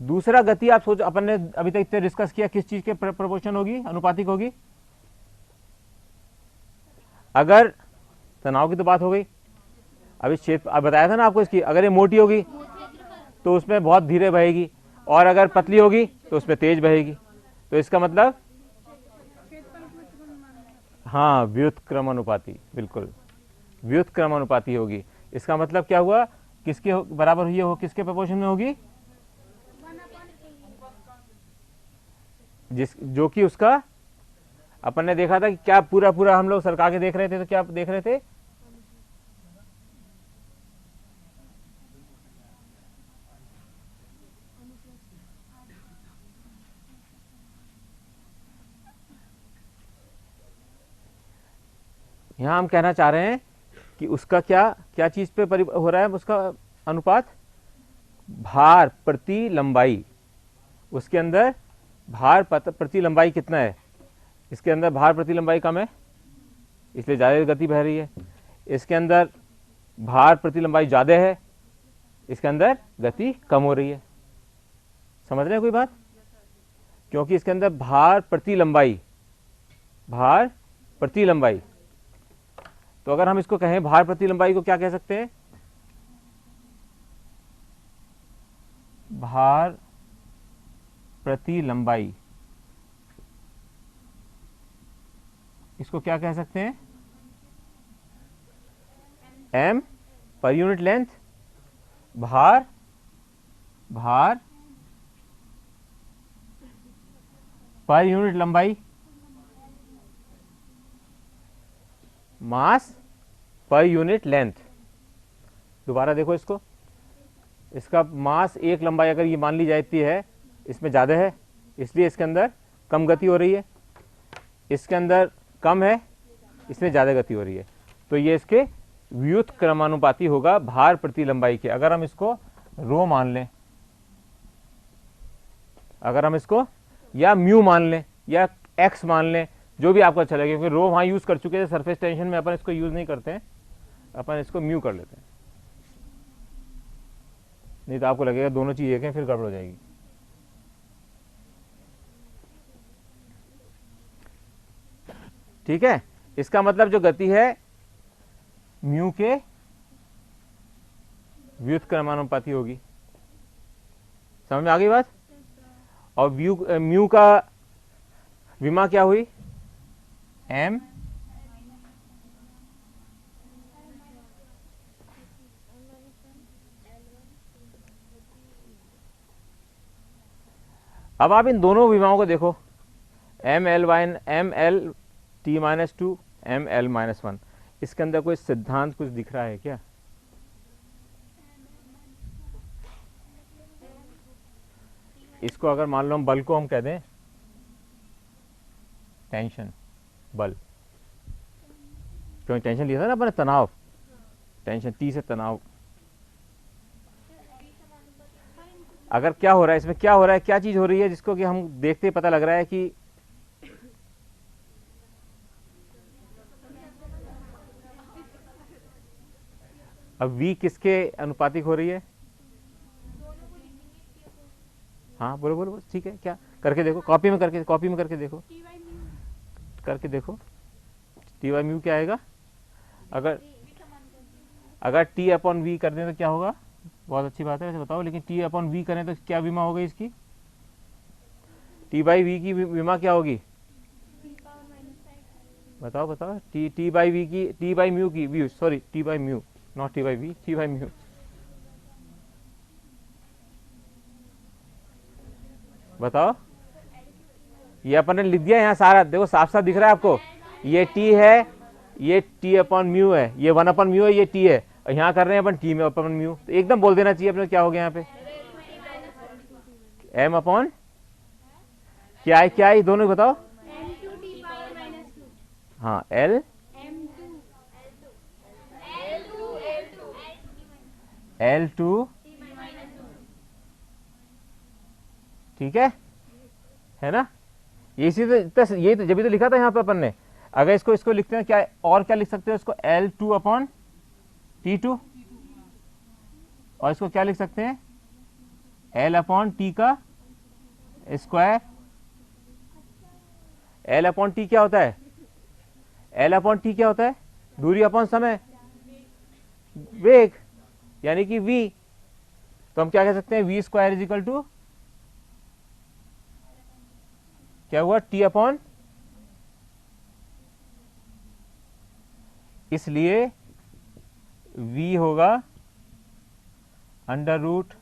दूसरा गति आप सोचो, अपन ने अभी तक इतने डिस्कस किया, किस चीज के प्रोपोर्शन होगी, अनुपातिक होगी। अगर तनाव की तो बात हो गई, अभी क्षेत्र अब बताया था ना आपको इसकी, अगर ये मोटी होगी तो उसमें बहुत धीरे बहेगी, और अगर पतली होगी तो उसमें तेज बहेगी। तो इसका मतलब हाँ, व्युत्क्रम अनुपाती, बिल्कुल व्युत्क्रम अनुपाती होगी। इसका मतलब क्या हुआ, किसके बराबर हुई हो, किसके प्रोपोर्शन में होगी, जिस जो कि उसका अपन ने देखा था कि क्या पूरा पूरा हम लोग सरका के देख रहे थे, तो क्या देख रहे थे, यहां हम कहना चाह रहे हैं कि उसका क्या क्या चीज पे हो रहा है, उसका अनुपात भार प्रति लंबाई, उसके अंदर भार प्रति लंबाई कितना है, इसके अंदर भार प्रति लंबाई कम है इसलिए ज़्यादा गति बह रही है, इसके अंदर भार प्रति लंबाई ज़्यादा है इसके अंदर गति कम हो रही है। समझ रहे हैं कोई बात? क्योंकि इसके अंदर भार प्रति लंबाई, भार प्रति लंबाई, तो अगर हम इसको कहें भार प्रति लंबाई को क्या कह सकते हैं, भार प्रति लंबाई, इसको क्या कह सकते हैं, एम पर यूनिट लेंथ, भार पर यूनिट लंबाई, मास पर यूनिट लेंथ। दोबारा देखो इसको, इसका मास एक लंबाई अगर ये मान ली जाती है इसमें ज़्यादा है इसलिए इसके अंदर कम गति हो रही है, इसके अंदर कम है इसमें ज़्यादा गति हो रही है, तो ये इसके व्युत क्रमानुपाती होगा भार प्रति लंबाई के। अगर हम इसको रो मान लें, अगर हम इसको या म्यू मान लें या एक्स मान लें, जो भी आपको अच्छा लगे, क्योंकि रो वहाँ यूज़ कर चुके थे सरफेस टेंशन में, अपन इसको यूज़ नहीं करते हैं, अपन इसको म्यू कर लेते हैं, नहीं तो आपको लगेगा दोनों चीज़ एक हैं फिर गड़बड़ हो जाएगी। ठीक है, इसका मतलब जो गति है म्यू के व्युत्क्रमानुपाती होगी। समझ में आ गई बात? और म्यू का विमा क्या हुई, एम अब आप इन दोनों विमाओं को देखो, M L T minus two, M L minus one, इसके अंदर कोई सिद्धांत कुछ दिख रहा है क्या? इसको अगर मान लो हम बल को हम कह दें टेंशन बल, क्योंकि टेंशन लिया था ना अपने, तनाव, टेंशन टी से तनाव, अगर क्या हो रहा है इसमें, क्या हो रहा है, क्या चीज हो रही है जिसको कि हम देखते ही पता लग रहा है कि अब v किसके अनुपातिक हो रही है? हाँ बोलो बोलो, ठीक है, क्या करके देखो, कॉपी में करके देखो, करके देखो, टी वाई म्यू क्या आएगा? अगर टी अपॉन वी कर दें तो क्या होगा? बहुत अच्छी बात है वैसे, बताओ, लेकिन टी अपॉन वी करें तो क्या विमा होगी इसकी? टी बाई वी की विमा क्या होगी? बताओ बताओ, टी बाई वी की, टी बाई म्यू की, V sorry T by mu, not T by V, T by mu. बताओ, ये अपन ने लिख दिया यहाँ सारा, देखो साफ साफ दिख रहा है आपको, ये टी है, ये टी अपॉन म्यू है, ये वन अपॉन म्यू है, ये टी है, और यहाँ कर रहे हैं अपन टी में अपॉन म्यू, तो एकदम बोल देना चाहिए अपने, क्या हो गया यहाँ पे, एम अपॉन क्या है, क्या है दोनों बताओ? हाँ एल एल टू, ठीक है ना? ये तो जब भी तो लिखा था यहाँ पे अपन ने, अगर इसको लिखते हैं क्या, और क्या लिख सकते हैं इसको, L two upon T two, और इसको क्या लिख सकते हैं, एल अपॉन टी का स्क्वायर। एल अपॉन टी क्या होता है? एल अपॉन टी क्या होता है? दूरी अपॉन समय, वेग, यानी कि v, तो हम क्या कह सकते हैं, V square is equal to क्या हुआ, टी अपॉन, इसलिए v होगा अंडर रूट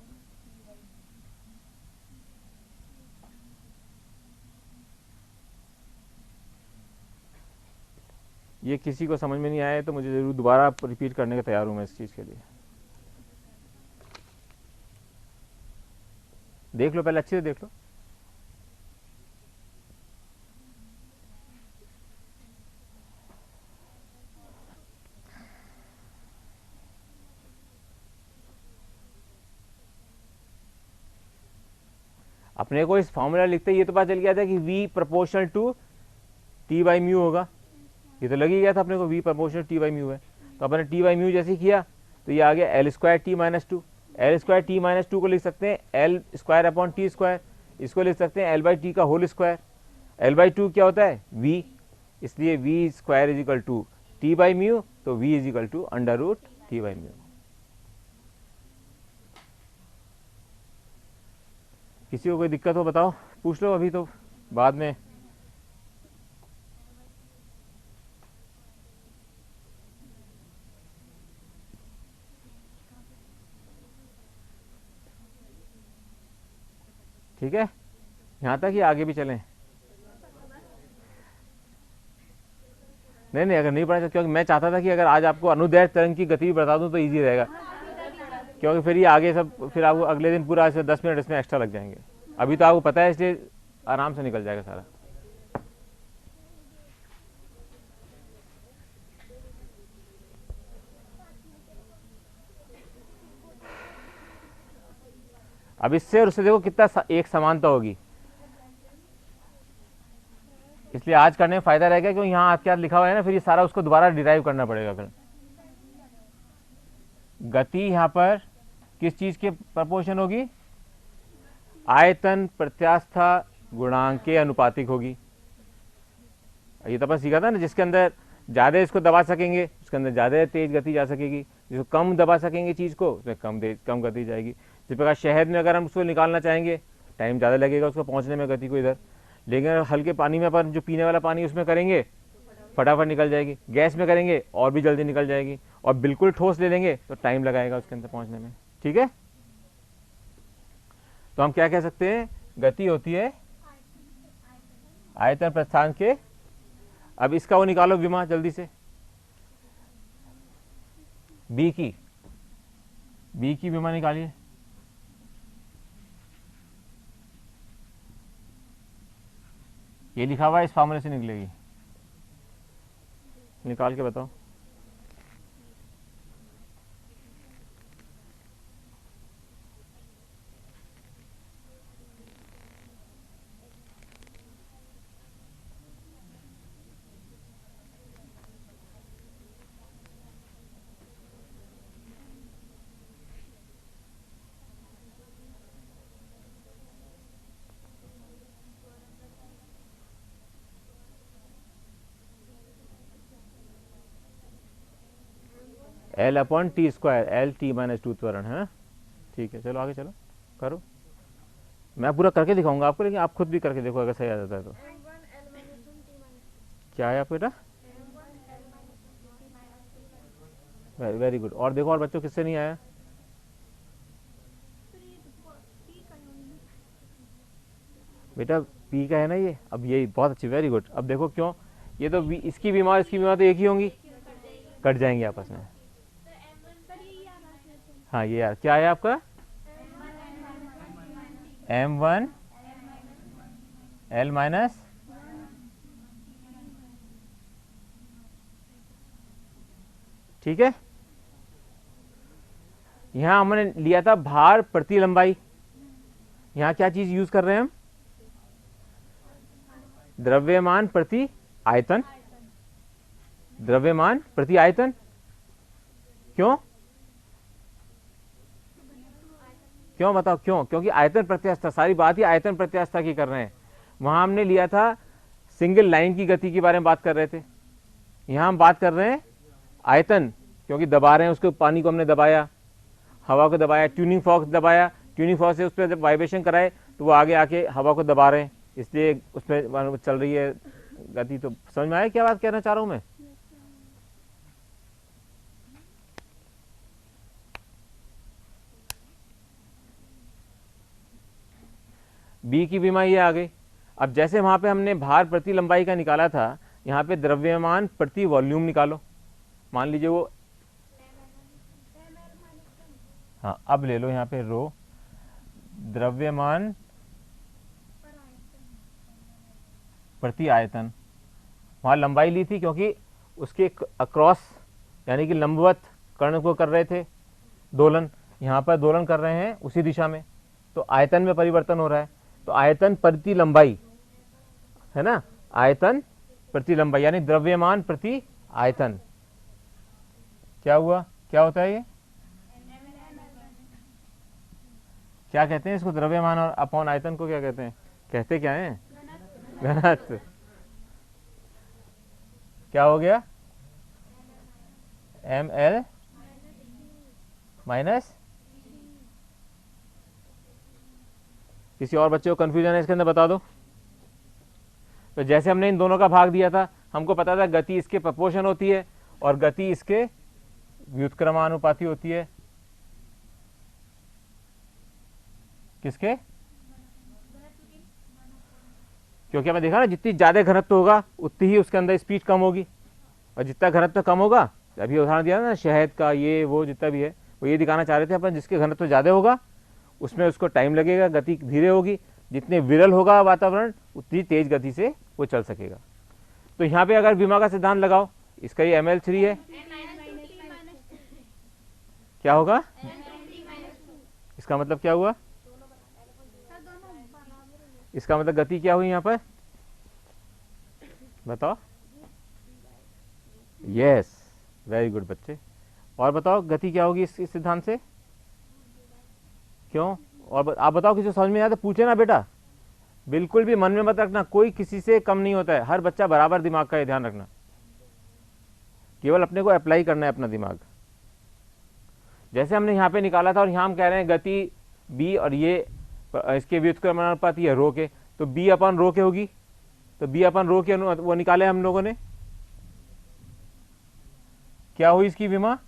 ये किसी को समझ में नहीं आया तो मुझे जरूर दोबारा रिपीट करने का तैयार हूं मैं इस चीज के लिए। देख लो पहले, अच्छे से देख लो। अपने को इस फॉर्मूला लिखते ये तो पता चल गया था कि v proportional to t by mu होगा, ये तो लग ही गया था अपने को v proportional t by mu है। तो अपने t बाई म्यू जैसे ही किया तो ये आ गया L square T minus two. L square T minus two को लिख सकते हैं L square upon T square, इसको लिख सकते हैं एल बाई टी का whole square. L by two क्या होता है v, इसलिए v square is equal to T by mu, तो v is equal to under root T by mu. किसी को कोई दिक्कत हो बताओ, पूछ लो, अभी तो बाद में। ठीक है, यहाँ तक ही आगे भी चलें? नहीं, अगर नहीं पढ़ा, क्योंकि मैं चाहता था कि अगर आज आपको अनुदैर्घ्य तरंग की गति भी बता दूं तो इजी रहेगा, क्योंकि फिर ये आगे सब फिर आपको अगले दिन पूरा 10 मिनट इसमें एक्स्ट्रा लग जाएंगे। अभी तो आपको पता है, इसलिए आराम से निकल जाएगा सारा। अब इससे और उससे देखो कितना एक समानता होगी, इसलिए आज करने में फायदा रहेगा, क्योंकि यहाँ आपके हाथ लिखा हुआ है ना, फिर ये सारा उसको दोबारा डिराइव करना पड़ेगा। फिर गति यहाँ पर किस चीज के प्रपोर्शन होगी? आयतन प्रत्यास्था गुणांक के अनुपातिक होगी। ये तो अपन सीखा था ना, जिसके अंदर ज्यादा इसको दबा सकेंगे उसके अंदर ज्यादा तेज गति जा सकेगी, जिसको कम दबा सकेंगे चीज को उसमें कम गति जाएगी। जिस प्रकार शहद में अगर हम उसको निकालना चाहेंगे टाइम ज़्यादा लगेगा उसको पहुंचने में गति को इधर, लेकिन हल्के पानी में अपन जो पीने वाला पानी उसमें करेंगे फटाफट निकल जाएगी, गैस में करेंगे और भी जल्दी निकल जाएगी, और बिल्कुल ठोस ले लेंगे तो टाइम लगाएगा उसके अंदर पहुंचने में। ठीक है, तो हम क्या कह सकते हैं, गति होती है आयतन प्रस्थान के। अब इसका वो निकालो विमा जल्दी से, बी की विमा निकालिए। ये लिखा हुआ है, इस फॉर्मूले से निकलेगी, निकाल के बताओ। L upon T square, L T minus to त्वरण है। ठीक है, चलो आगे चलो करो, मैं पूरा करके दिखाऊंगा आपको, लेकिन आप खुद भी करके देखो अगर सही आ जाता है तो। क्या है आपको बेटा? Very good. और देखो और बच्चों किससे नहीं आया? बेटा पी का है ना ये, अब यही बहुत अच्छी, वेरी गुड। अब देखो क्यों, ये तो इसकी बीमार तो एक ही होंगी, कट जाएंगे आपस में। हाँ ये यार क्या है आपका, m1 l माइनस, ठीक है। यहां हमने लिया था भार प्रति लंबाई, यहां क्या चीज यूज कर रहे हैं हम, द्रव्यमान प्रति आयतन, द्रव्यमान प्रति आयतन। क्यों बताओ क्यों? क्योंकि आयतन प्रत्यास्था, सारी बात ही आयतन प्रत्यास्था की कर रहे हैं। वहां हमने लिया था सिंगल लाइन की गति के बारे में बात कर रहे थे, यहां हम बात कर रहे हैं आयतन, क्योंकि दबा रहे हैं उसको, पानी को हमने दबाया, हवा को दबाया, ट्यूनिंग फॉर्क दबाया, ट्यूनिंग फॉर्क से उस पर जब वाइब्रेशन कराए तो वो आगे आके हवा को दबा रहे हैं, इसलिए उसमें चल रही है गति। तो समझ में आया क्या बात कहना चाह रहा हूं मैं? बी की बीमा ये आ गई। अब जैसे वहां पे हमने भार प्रति लंबाई का निकाला था, यहाँ पे द्रव्यमान प्रति वॉल्यूम निकालो। मान लीजिए वो, हाँ अब ले लो यहाँ पे रो, द्रव्यमान प्रति आयतन। वहां लंबाई ली थी क्योंकि उसके अक्रॉस यानी कि लंबवत कर्ण को कर रहे थे दोलन, यहाँ पर दोलन कर रहे हैं उसी दिशा में, तो आयतन में परिवर्तन हो रहा है। तो आयतन प्रति लंबाई है ना, आयतन प्रति लंबाई यानी द्रव्यमान प्रति आयतन। क्या हुआ, क्या होता है ये, क्या कहते हैं इसको, द्रव्यमान और अपॉन आयतन को क्या कहते हैं, कहते क्या है, घनत्व। क्या हो गया, एम एल माइनस। किसी और बच्चे को कंफ्यूजन है इसके अंदर, बता दो। तो जैसे हमने इन दोनों का भाग दिया था, हमको पता था गति इसके प्रोपोर्शन होती है और गति इसके व्युत्क्रमानुपाती होती है। किसके, क्योंकि हमें देखा ना जितनी ज्यादा घनत्व होगा उतनी ही उसके अंदर स्पीड कम होगी, और जितना घनत्व कम होगा, अभी उदाहरण दिया ना शहद का, ये वो जितना भी है, वो ये दिखाना चाह रहे थे अपन, जिसके घनत्व ज्यादा होगा उसमें उसको टाइम लगेगा, गति धीरे होगी, जितने विरल होगा वातावरण उतनी तेज गति से वो चल सकेगा। तो यहाँ पे अगर विमा का सिद्धांत लगाओ, इसका ये ml3 है, क्या होगा, इसका मतलब क्या हुआ, इसका मतलब गति क्या हुई यहाँ पर, बताओ। यस, वेरी गुड बच्चे। और बताओ गति क्या होगी इस सिद्धांत से, क्यों, और आप बताओ, किसी समझ में आया तो पूछे ना बेटा, बिल्कुल भी मन में मत रखना, कोई किसी से कम नहीं होता है, हर बच्चा बराबर दिमाग का, ये ध्यान रखना, केवल अपने को अप्लाई करना है अपना दिमाग। जैसे हमने यहाँ पे निकाला था और यहाँ हम कह रहे हैं गति b और ये इसके व्युत्क्रमानुपाती है रो के, तो b अपन रो के होगी, तो b अपन रो के वो निकाले हम लोगों ने, क्या हुई इसकी विमा,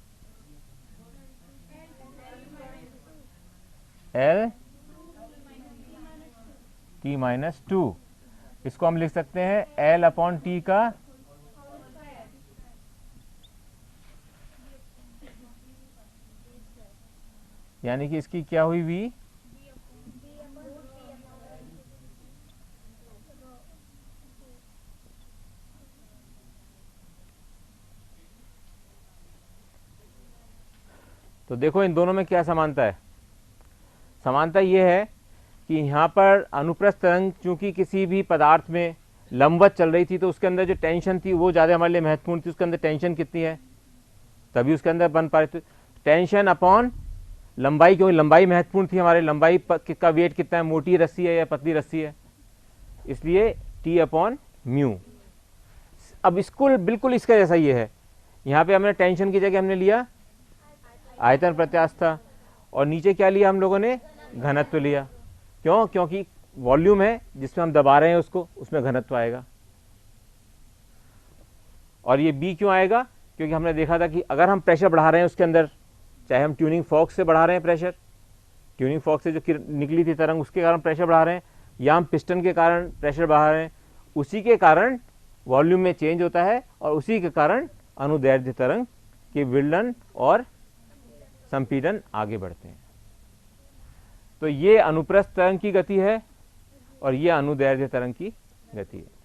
L t माइनस 2। इसको हम लिख सकते हैं L अपॉन टी का यानी कि इसकी क्या हुई v, तो देखो इन दोनों में क्या समानता है, समानता यह है कि यहाँ पर अनुप्रस्थ तरंग चूंकि किसी भी पदार्थ में लंबवत चल रही थी, तो उसके अंदर जो टेंशन थी वो ज़्यादा हमारे लिए महत्वपूर्ण थी, उसके अंदर टेंशन कितनी है, तभी उसके अंदर बन पा रही थी, टेंशन अपॉन लंबाई, क्योंकि लंबाई महत्वपूर्ण थी हमारे, लंबाई का वेट कितना है, मोटी रस्सी है या पतली रस्सी है, इसलिए टी अपॉन म्यू। अब स्कूल बिल्कुल इसका जैसा ये है, यहाँ पे हमने टेंशन की जगह हमने लिया आयतन प्रत्यास्थता, और नीचे क्या लिया हम लोगों ने, घनत्व लिया। क्यों, क्योंकि वॉल्यूम है जिसमें हम दबा रहे हैं उसको, उसमें घनत्व आएगा। और ये b क्यों आएगा, क्योंकि हमने देखा था कि अगर हम प्रेशर बढ़ा रहे हैं उसके अंदर, चाहे हम ट्यूनिंग फॉर्क से बढ़ा रहे हैं प्रेशर, ट्यूनिंग फॉर्क से जो निकली थी तरंग उसके कारण प्रेशर बढ़ा रहे हैं, या हम पिस्टन के कारण प्रेशर बढ़ा रहे हैं, उसी के कारण वॉल्यूम में चेंज होता है, और उसी के कारण अनुदैर्ध्य तरंग की विलंडन और संपीड़न आगे बढ़ते हैं। तो ये अनुप्रस्थ तरंग की गति है और ये अनुदैर्ध्य तरंग की गति है।